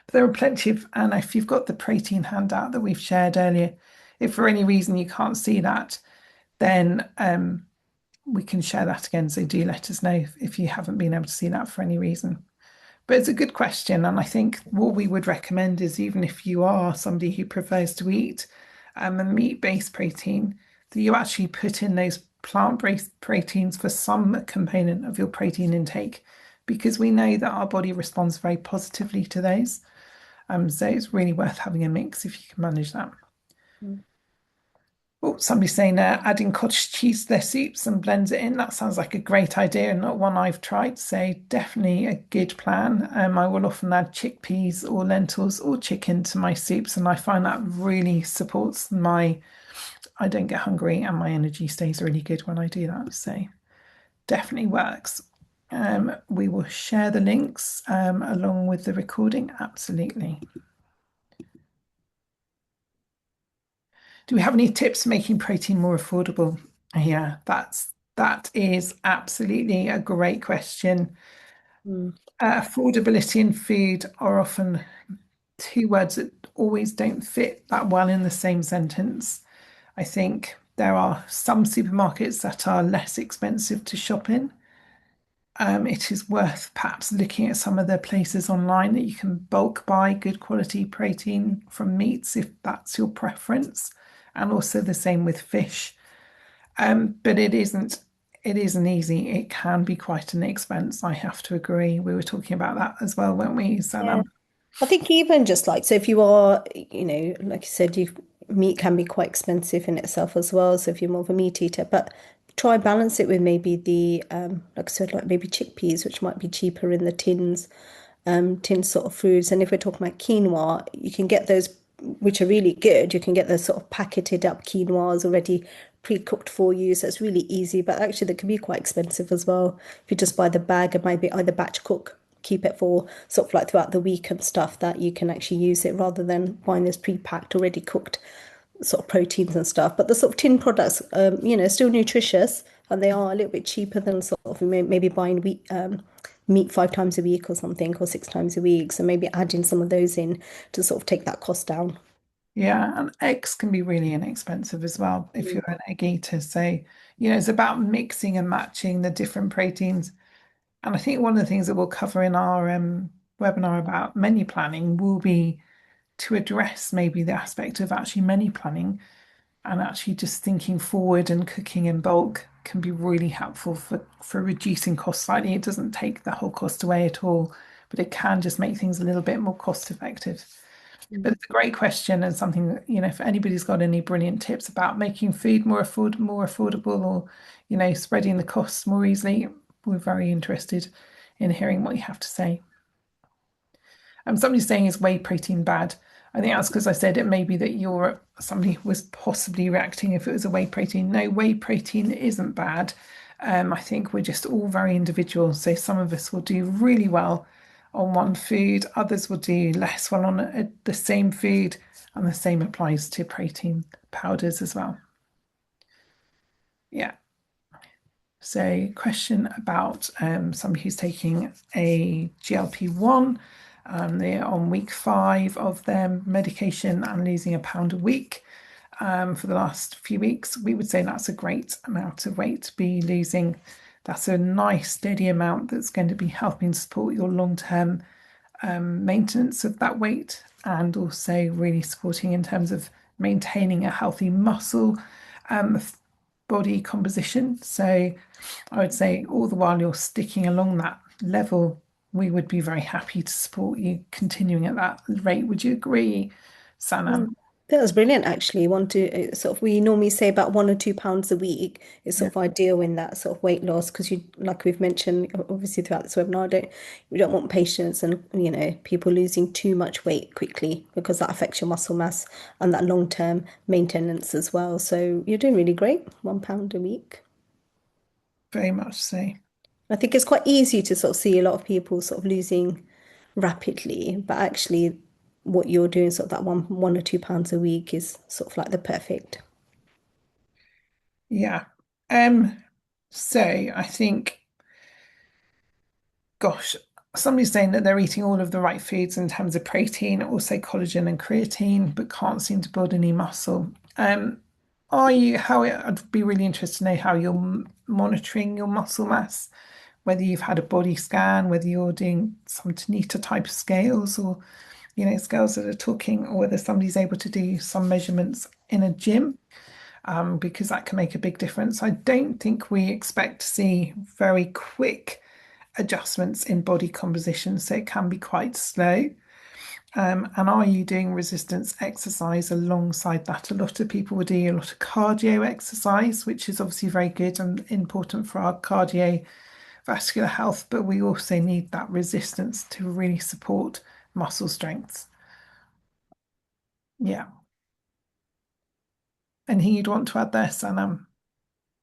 But there are plenty of, and if you've got the protein handout that we've shared earlier, if for any reason you can't see that, then we can share that again. So do let us know if you haven't been able to see that for any reason. But it's a good question. And I think what we would recommend is even if you are somebody who prefers to eat a meat-based protein, that you actually put in those plant-based proteins for some component of your protein intake, because we know that our body responds very positively to those. So it's really worth having a mix if you can manage that. Mm. Oh, somebody's saying adding cottage cheese to their soups and blends it in. That sounds like a great idea and not one I've tried. So definitely a good plan. I will often add chickpeas or lentils or chicken to my soups, and I find that really supports I don't get hungry and my energy stays really good when I do that. So definitely works. We will share the links along with the recording. Absolutely. Do we have any tips for making protein more affordable? Yeah, that is absolutely a great question. Mm. Affordability and food are often two words that always don't fit that well in the same sentence. I think there are some supermarkets that are less expensive to shop in. It is worth perhaps looking at some of the places online that you can bulk buy good quality protein from meats if that's your preference, and also the same with fish. But it isn't easy. It can be quite an expense, I have to agree. We were talking about that as well, weren't we, Yeah. Sanam? I think even just like, so if you are, like you said, meat can be quite expensive in itself as well. So if you're more of a meat eater, but try balance it with maybe like I said, like maybe chickpeas, which might be cheaper in the tin sort of foods. And if we're talking about quinoa, you can get those, which are really good. You can get those sort of packeted up quinoas already pre-cooked for you. So it's really easy, but actually they can be quite expensive as well. If you just buy the bag and maybe either batch cook, keep it for sort of like throughout the week and stuff, that you can actually use it rather than buying this pre-packed, already cooked sort of proteins and stuff. But the sort of tin products, still nutritious, and they are a little bit cheaper than sort of maybe buying meat 5 times a week or something, or 6 times a week. So maybe adding some of those in to sort of take that cost down. Yeah, and eggs can be really inexpensive as well if Mm. you're an egg eater. So, it's about mixing and matching the different proteins. And I think one of the things that we'll cover in our webinar about menu planning will be to address maybe the aspect of actually menu planning and actually just thinking forward, and cooking in bulk can be really helpful for reducing costs slightly. It doesn't take the whole cost away at all, but it can just make things a little bit more cost effective. But it's a great question, and something that, if anybody's got any brilliant tips about making food more affordable, or, spreading the costs more easily, we're very interested in hearing what you have to say. Somebody's saying, is whey protein bad? I think that's because I said it may be that somebody was possibly reacting if it was a whey protein. No, whey protein isn't bad. I think we're just all very individual. So some of us will do really well on one food, others will do less well on the same food, and the same applies to protein powders as well. Yeah. So, question about somebody who's taking a GLP-1. They're on week 5 of their medication and losing a pound a week for the last few weeks. We would say that's a great amount of weight to be losing. That's a nice, steady amount that's going to be helping support your long-term maintenance of that weight, and also really supporting in terms of maintaining a healthy muscle body composition. So I would say all the while you're sticking along that level, we would be very happy to support you continuing at that rate. Would you agree, Sanam? Mm. That was brilliant, actually. Sort of, we normally say about 1 or 2 pounds a week is Yeah, sort of ideal in that sort of weight loss, because like we've mentioned, obviously throughout this webinar, we don't want patients and people losing too much weight quickly, because that affects your muscle mass and that long-term maintenance as well. So you're doing really great, £1 a week. very much so. I think it's quite easy to sort of see a lot of people sort of losing rapidly, but actually what you're doing, sort of that £1 or £2 a week, is sort of like the perfect. Yeah. So I think, gosh, somebody's saying that they're eating all of the right foods in terms of protein, also collagen and creatine, but can't seem to build any muscle. I'd be really interested to know how you're monitoring your muscle mass, whether you've had a body scan, whether you're doing some Tanita type of scales, or, scales that are talking, or whether somebody's able to do some measurements in a gym, because that can make a big difference. I don't think we expect to see very quick adjustments in body composition, so it can be quite slow. And are you doing resistance exercise alongside that? A lot of people will do a lot of cardio exercise, which is obviously very good and important for our cardiovascular health, but we also need that resistance to really support muscle strength. Yeah. Anything you'd want to add there, Sanam?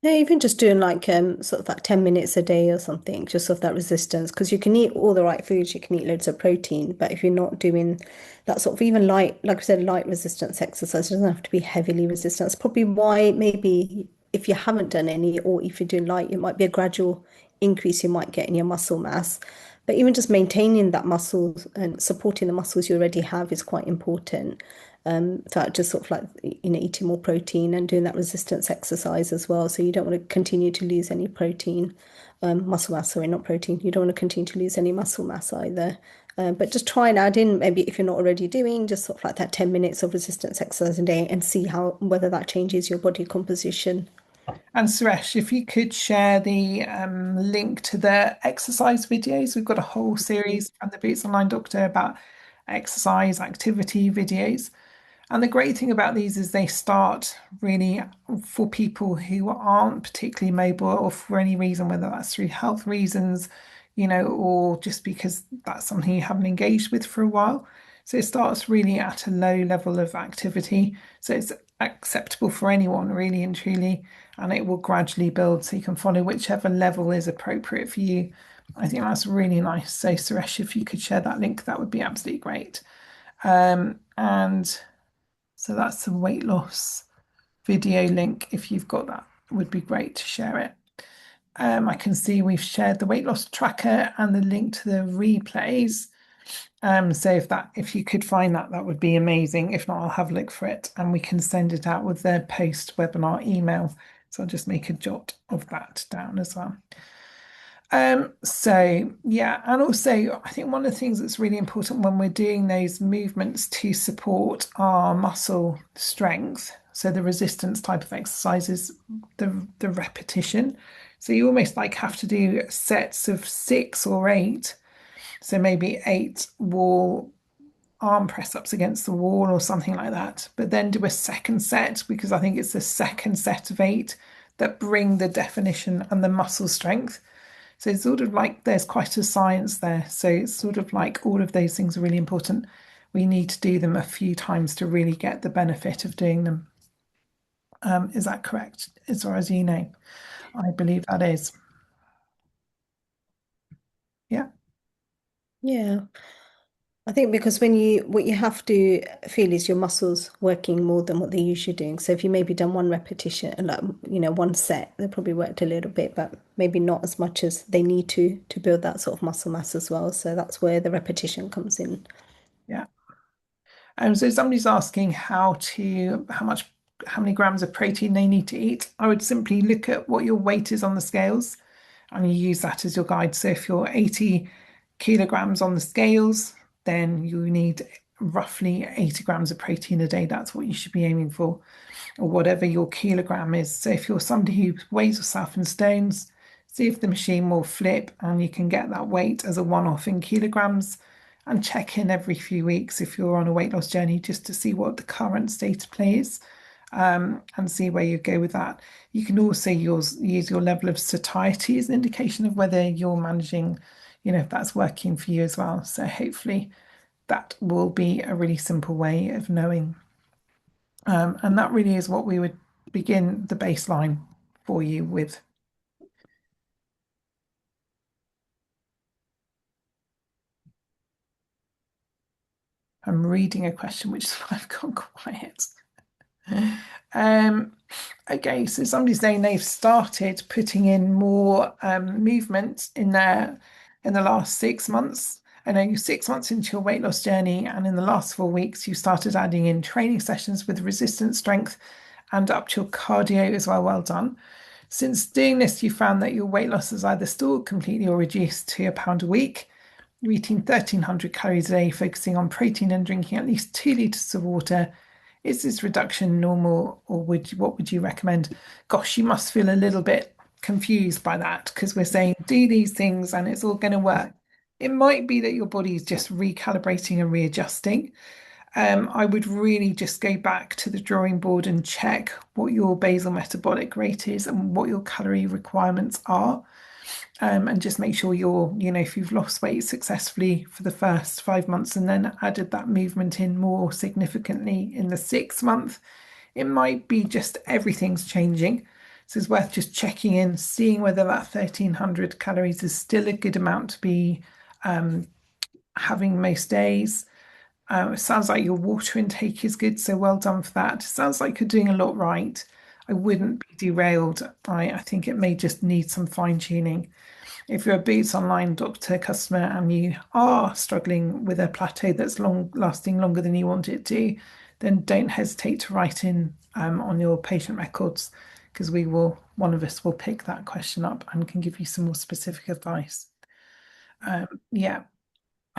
Yeah, even just doing like sort of like 10 minutes a day or something, just of that resistance. Because you can eat all the right foods, you can eat loads of protein, but if you're not doing that sort of even light, like I said, light resistance exercise, it doesn't have to be heavily resistant. That's probably why maybe if you haven't done any, or if you're doing light, it might be a gradual increase you might get in your muscle mass. But even just maintaining that muscles and supporting the muscles you already have is quite important. So just sort of like eating more protein and doing that resistance exercise as well. So you don't want to continue to lose any protein, muscle mass. Sorry, not protein. You don't want to continue to lose any muscle mass either. But just try and add in maybe if you're not already doing just sort of like that 10 minutes of resistance exercise a day and see how whether that changes your body composition. And Suresh, if you could share the link to the exercise videos, we've got a whole series from the Boots Online Doctor about exercise activity videos. And the great thing about these is they start really for people who aren't particularly mobile or for any reason, whether that's through health reasons, or just because that's something you haven't engaged with for a while. So it starts really at a low level of activity. So it's acceptable for anyone, really and truly, and it will gradually build so you can follow whichever level is appropriate for you. I think that's really nice. So, Suresh, if you could share that link, that would be absolutely great. And so that's the weight loss video link. If you've got that, it would be great to share it. I can see we've shared the weight loss tracker and the link to the replays. So if you could find that, that would be amazing. If not, I'll have a look for it and we can send it out with the post webinar email. So I'll just make a jot of that down as well. So yeah, and also I think one of the things that's really important when we're doing those movements to support our muscle strength, so the resistance type of exercises, the repetition. So you almost like have to do sets of 6 or 8. So maybe 8 wall arm press ups against the wall or something like that. But then do a second set because I think it's the second set of 8 that bring the definition and the muscle strength. So it's sort of like there's quite a science there. So it's sort of like all of those things are really important. We need to do them a few times to really get the benefit of doing them. Is that correct? As far as you know, I believe that is. Yeah, Yeah. I think because when you what you have to feel is your muscles working more than what they're usually doing. So if you maybe done one repetition, like one set, they probably worked a little bit, but maybe not as much as they need to build that sort of muscle mass as well. So that's where the repetition comes in. yeah. So somebody's asking how many grams of protein they need to eat. I would simply look at what your weight is on the scales and you use that as your guide. So if you're 80 kilograms on the scales, then you need roughly 80 grams of protein a day. That's what you should be aiming for, or whatever your kilogram is. So if you're somebody who weighs yourself in stones, see if the machine will flip and you can get that weight as a one-off in kilograms and check in every few weeks if you're on a weight loss journey just to see what the current state of play is, and see where you go with that. You can also use your level of satiety as an indication of whether you're managing, if that's working for you as well. So hopefully that will be a really simple way of knowing. And that really is what we would begin the baseline for you with. I'm reading a question, which is why I've gone quiet. Um, okay, so somebody's saying they've started putting in more movement in the last 6 months. I know you're 6 months into your weight loss journey, and in the last 4 weeks, you started adding in training sessions with resistance strength and up to your cardio as well. Well done. Since doing this, you found that your weight loss has either stalled completely or reduced to a pound a week. You're eating 1,300 calories a day, focusing on protein and drinking at least 2 litres of water. Is this reduction normal, or what would you recommend? Gosh, you must feel a little bit confused by that because we're saying do these things and it's all going to work. It might be that your body is just recalibrating and readjusting. I would really just go back to the drawing board and check what your basal metabolic rate is and what your calorie requirements are. And just make sure if you've lost weight successfully for the first 5 months and then added that movement in more significantly in the 6th month, it might be just everything's changing. So it's worth just checking in, seeing whether that 1300 calories is still a good amount to be having most days. It sounds like your water intake is good, so well done for that. It sounds like you're doing a lot right. I wouldn't be derailed. I think it may just need some fine tuning. If you're a Boots Online doctor customer and you are struggling with a plateau that's lasting longer than you want it to, then don't hesitate to write in on your patient records because one of us will pick that question up and can give you some more specific advice. Yeah,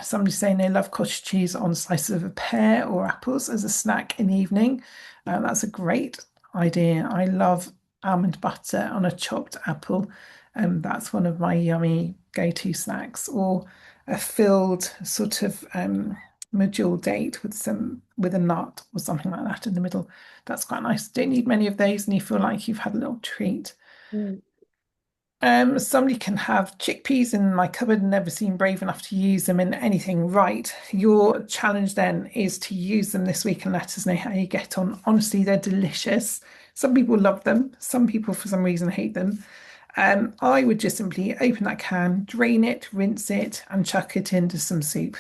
somebody saying they love cottage cheese on slices of a pear or apples as a snack in the evening. That's a great idea. I love almond butter on a chopped apple. That's one of my yummy go-to snacks. Or a filled sort of medjool date with a nut or something like that in the middle. That's quite nice. Don't need many of those, and you feel like you've had a little treat. Mm. Somebody can have chickpeas in my cupboard and never seem brave enough to use them in anything. Right. Your challenge then is to use them this week and let us know how you get on. Honestly, they're delicious. Some people love them. Some people, for some reason, hate them. I would just simply open that can, drain it, rinse it, and chuck it into some soup.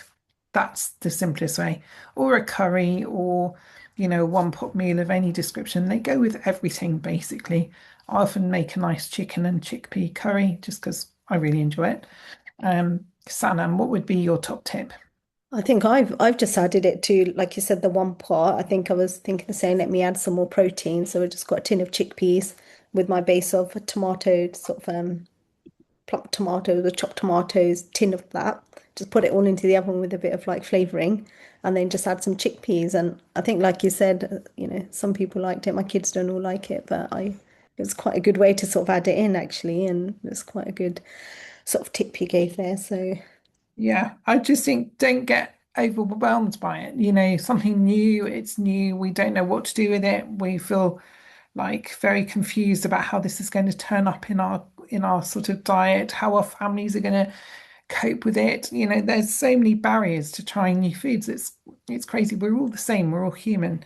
That's the simplest way. Or a curry, or one pot meal of any description. They go with everything basically. I often make a nice chicken and chickpea curry just because I really enjoy it. Sanam, what would be your top tip? I think I've just added it to, like you said, the one pot. I think I was thinking of saying let me add some more protein. So I just got a tin of chickpeas with my base of tomato, sort of plucked tomato, the chopped tomatoes, tin of that. Just put it all into the oven with a bit of like flavoring, and then just add some chickpeas. And I think, like you said, some people liked it. My kids don't all like it, but it was quite a good way to sort of add it in actually, and it's quite a good sort of tip you gave there. So Yeah, I just think don't get overwhelmed by it. Something new, it's new. We don't know what to do with it. We feel like very confused about how this is going to turn up in our sort of diet, how our families are going to cope with it. There's so many barriers to trying new foods. It's crazy. We're all the same. We're all human.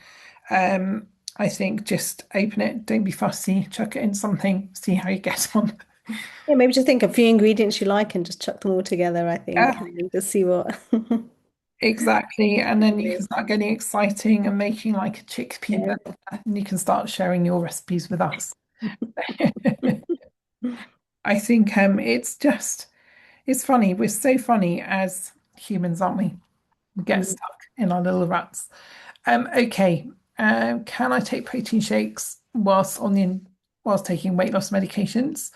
Um, I think just open it, don't be fussy, chuck it in something, see how you get on. yeah, maybe just think a few ingredients you like and just chuck them all together, I think, Yeah, and then just see what. exactly. And then you can start getting exciting and making like a chickpea Yeah. blend, and you can start sharing your recipes with us. I think it's funny. We're so funny as humans, aren't we? We get Mm. stuck in our little ruts. Okay. Can I take protein shakes whilst taking weight loss medications?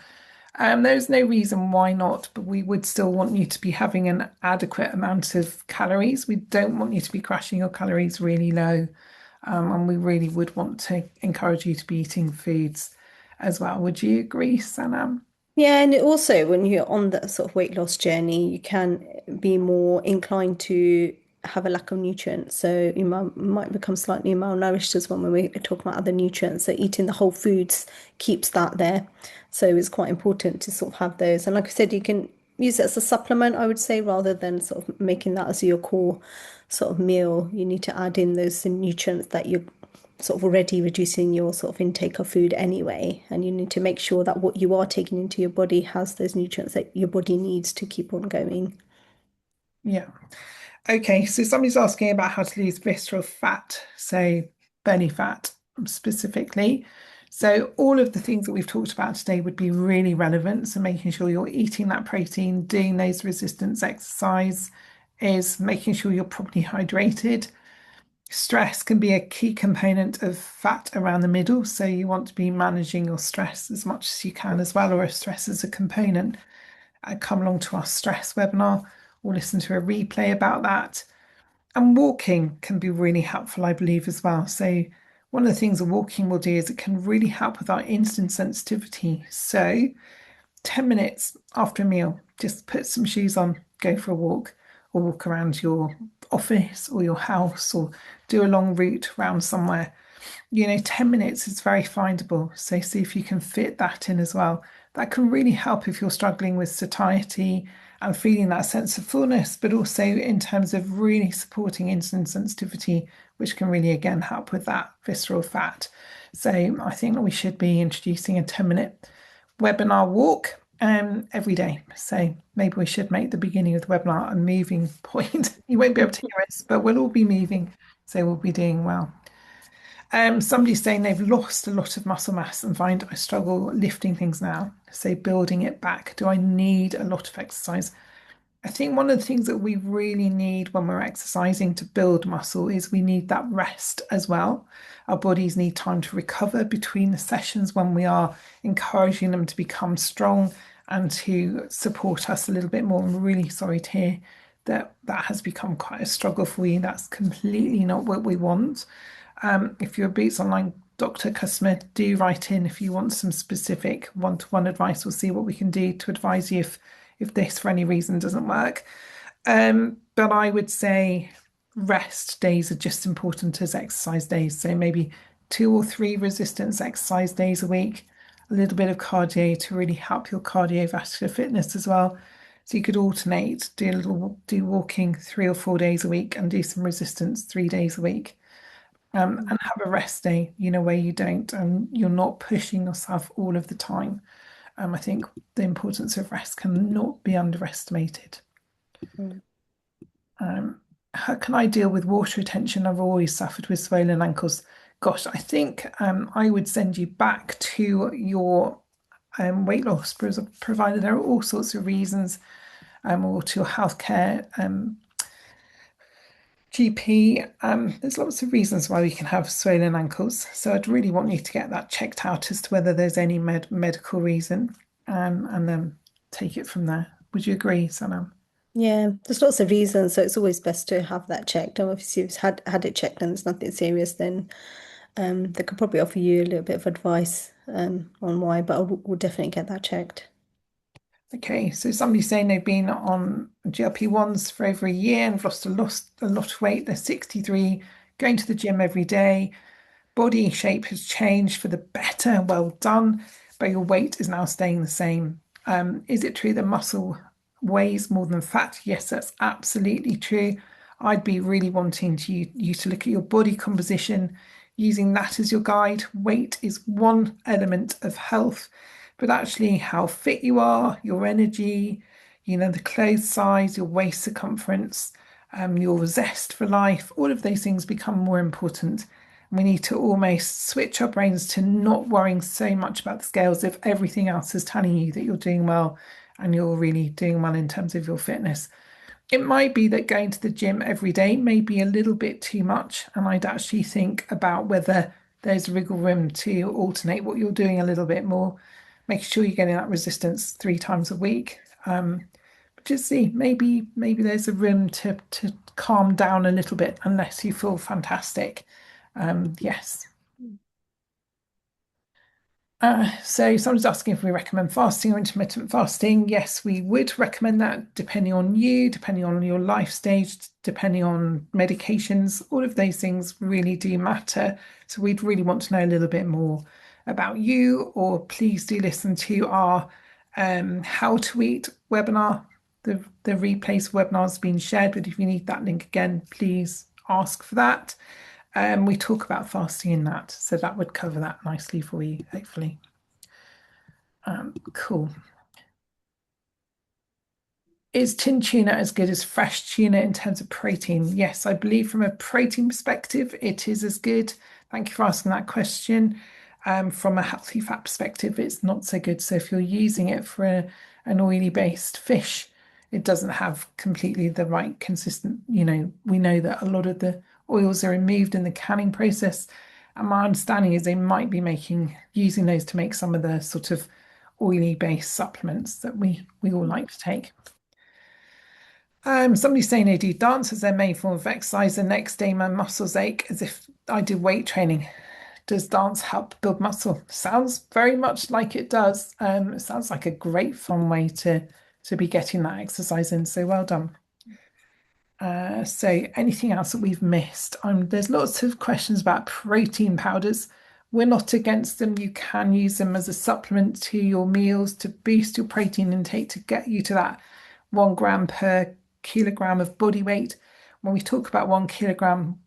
There's no reason why not, but we would still want you to be having an adequate amount of calories. We don't want you to be crashing your calories really low. And we really would want to encourage you to be eating foods as well. Would you agree, Sanam? Yeah, and also when you're on that sort of weight loss journey, you can be more inclined to have a lack of nutrients. So you might become slightly malnourished as well when we talk about other nutrients. So eating the whole foods keeps that there. So it's quite important to sort of have those. And like I said, you can use it as a supplement, I would say, rather than sort of making that as your core sort of meal. You need to add in those nutrients that you're sort of already reducing your sort of intake of food anyway, and you need to make sure that what you are taking into your body has those nutrients that your body needs to keep on going. Yeah. Okay, so somebody's asking about how to lose visceral fat, so belly fat specifically. So all of the things that we've talked about today would be really relevant. So making sure you're eating that protein, doing those resistance exercise, is making sure you're properly hydrated. Stress can be a key component of fat around the middle, so you want to be managing your stress as much as you can as well, or if stress is a component, come along to our stress webinar or listen to a replay about that. And walking can be really helpful, I believe, as well. So, one of the things that walking will do is it can really help with our insulin sensitivity. So, 10 minutes after a meal. Just put some shoes on, go for a walk, or walk around your office or your house, or do a long route around somewhere. 10 minutes is very findable. So see if you can fit that in as well. That can really help if you're struggling with satiety and feeling that sense of fullness, but also in terms of really supporting insulin sensitivity, which can really again help with that visceral fat. So I think that we should be introducing a 10-minute webinar walk every day. So maybe we should make the beginning of the webinar a moving point. You won't be able to hear us, but we'll all be moving. So we'll be doing well. Somebody's saying they've lost a lot of muscle mass and find I struggle lifting things now. So building it back. Do I need a lot of exercise? I think one of the things that we really need when we're exercising to build muscle is we need that rest as well. Our bodies need time to recover between the sessions when we are encouraging them to become strong and to support us a little bit more. I'm really sorry to hear that that has become quite a struggle for you. That's completely not what we want. If you're a Boots Online doctor customer, do write in if you want some specific one-to-one advice. We'll see what we can do to advise you if this for any reason doesn't work. But I would say rest days are just as important as exercise days. So maybe 2 or 3 resistance exercise days a week, a little bit of cardio to really help your cardiovascular fitness as well. So you could alternate, do walking 3 or 4 days a week and do some resistance 3 days a week. And have a rest day, where you don't, you're not pushing yourself all of the time. I think the importance of rest cannot be underestimated. Mm. How can I deal with water retention? I've always suffered with swollen ankles. Gosh, I think I would send you back to your weight loss provider. There are all sorts of reasons, or to your healthcare GP. There's lots of reasons why we can have swollen ankles. So I'd really want you to get that checked out as to whether there's any medical reason, and then take it from there. Would you agree, Sanam? Yeah, there's lots of reasons, so it's always best to have that checked. And obviously, if you've had it checked and there's nothing serious, then they could probably offer you a little bit of advice on why, but we'll definitely get that checked. Okay, so somebody's saying they've been on GLP-1s for over a year and have lost a lot of weight. They're 63, going to the gym every day. Body shape has changed for the better. Well done, but your weight is now staying the same. Is it true that muscle weighs more than fat? Yes, that's absolutely true. I'd be really wanting you to look at your body composition, using that as your guide. Weight is one element of health, but actually how fit you are, your energy, the clothes size, your waist circumference, your zest for life, all of those things become more important. We need to almost switch our brains to not worrying so much about the scales if everything else is telling you that you're doing well and you're really doing well in terms of your fitness. It might be that going to the gym every day may be a little bit too much, and I'd actually think about whether there's wiggle room to alternate what you're doing a little bit more. Make sure you're getting that resistance 3 times a week. But just see, maybe there's a room to calm down a little bit unless you feel fantastic. Yes. So someone's asking if we recommend fasting or intermittent fasting. Yes, we would recommend that depending on you, depending on your life stage, depending on medications. All of those things really do matter. So we'd really want to know a little bit more about you, or please do listen to our How to Eat webinar. The replays of webinars has been shared, but if you need that link again, please ask for that. We talk about fasting in that, so that would cover that nicely for you, hopefully. Cool. Is tin tuna as good as fresh tuna in terms of protein? Yes, I believe from a protein perspective, it is as good. Thank you for asking that question. From a healthy fat perspective, it's not so good. So if you're using it for an oily based fish, it doesn't have completely the right consistent, we know that a lot of the oils are removed in the canning process. And my understanding is they might be using those to make some of the sort of oily based supplements that we all like to take. Somebody's saying they do dance as their main form of exercise. The next day, my muscles ache as if I did weight training. Does dance help build muscle? Sounds very much like it does. It sounds like a great fun way to be getting that exercise in. So well done. So anything else that we've missed? There's lots of questions about protein powders. We're not against them. You can use them as a supplement to your meals to boost your protein intake to get you to that 1 gram per kilogram of body weight. When we talk about 1 kilogram,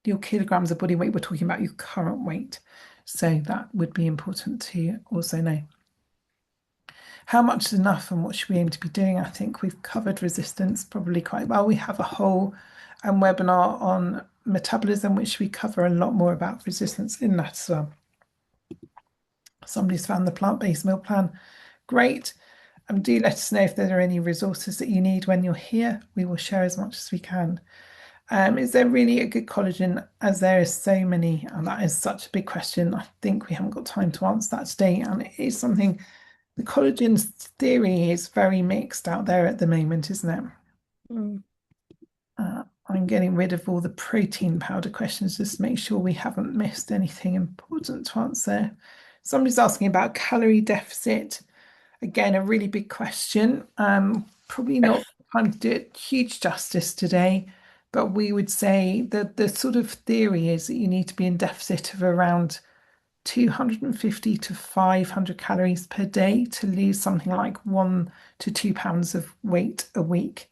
your kilograms of body weight, we're talking about your current weight. So that would be important to also know. How much is enough and what should we aim to be doing? I think we've covered resistance probably quite well. We have a whole webinar on metabolism, which we cover a lot more about resistance in that as well. Somebody's found the plant-based meal plan. Great. Do let us know if there are any resources that you need when you're here. We will share as much as we can. Is there really a good collagen as there is so many? And that is such a big question. I think we haven't got time to answer that today. And it is something, the collagen theory is very mixed out there at the moment, isn't it? Mm. I'm getting rid of all the protein powder questions just to make sure we haven't missed anything important to answer. Somebody's asking about calorie deficit. Again, a really big question. Probably not time to do it huge justice today, but we would say that the sort of theory is that you need to be in deficit of around 250 to 500 calories per day to lose something like 1 to 2 pounds of weight a week.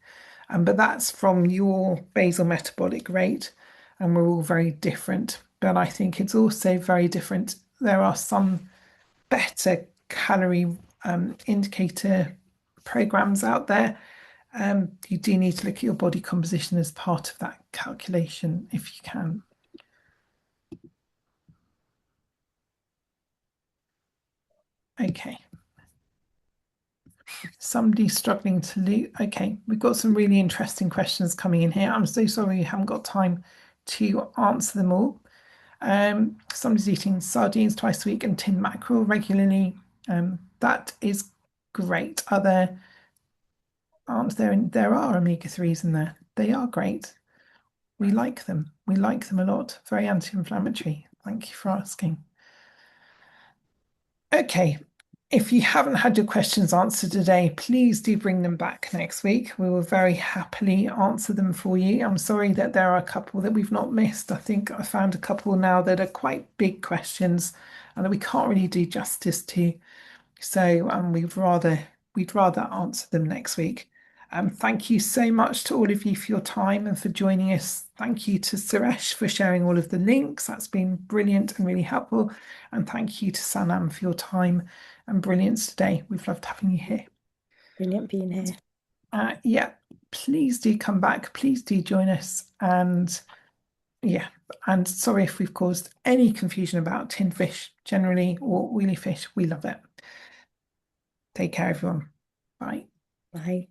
But that's from your basal metabolic rate, and we're all very different. But I think it's also very different. There are some better calorie indicator programs out there. You do need to look at your body composition as part of that calculation if you can. Okay. Somebody's struggling to lose. Okay, we've got some really interesting questions coming in here. I'm so sorry you haven't got time to answer them all. Somebody's eating sardines twice a week and tin mackerel regularly. That is great. There are omega-3s in there. They are great. We like them. We like them a lot. Very anti-inflammatory. Thank you for asking. Okay, if you haven't had your questions answered today, please do bring them back next week. We will very happily answer them for you. I'm sorry that there are a couple that we've not missed. I think I found a couple now that are quite big questions and that we can't really do justice to. So we'd rather answer them next week. Thank you so much to all of you for your time and for joining us. Thank you to Suresh for sharing all of the links. That's been brilliant and really helpful. And thank you to Sanam for your time and brilliance today. We've loved having you here. Brilliant being here. Yeah, please do come back. Please do join us. And yeah, and sorry if we've caused any confusion about tin fish generally or oily fish. We love it. Take care, everyone. Bye. Bye.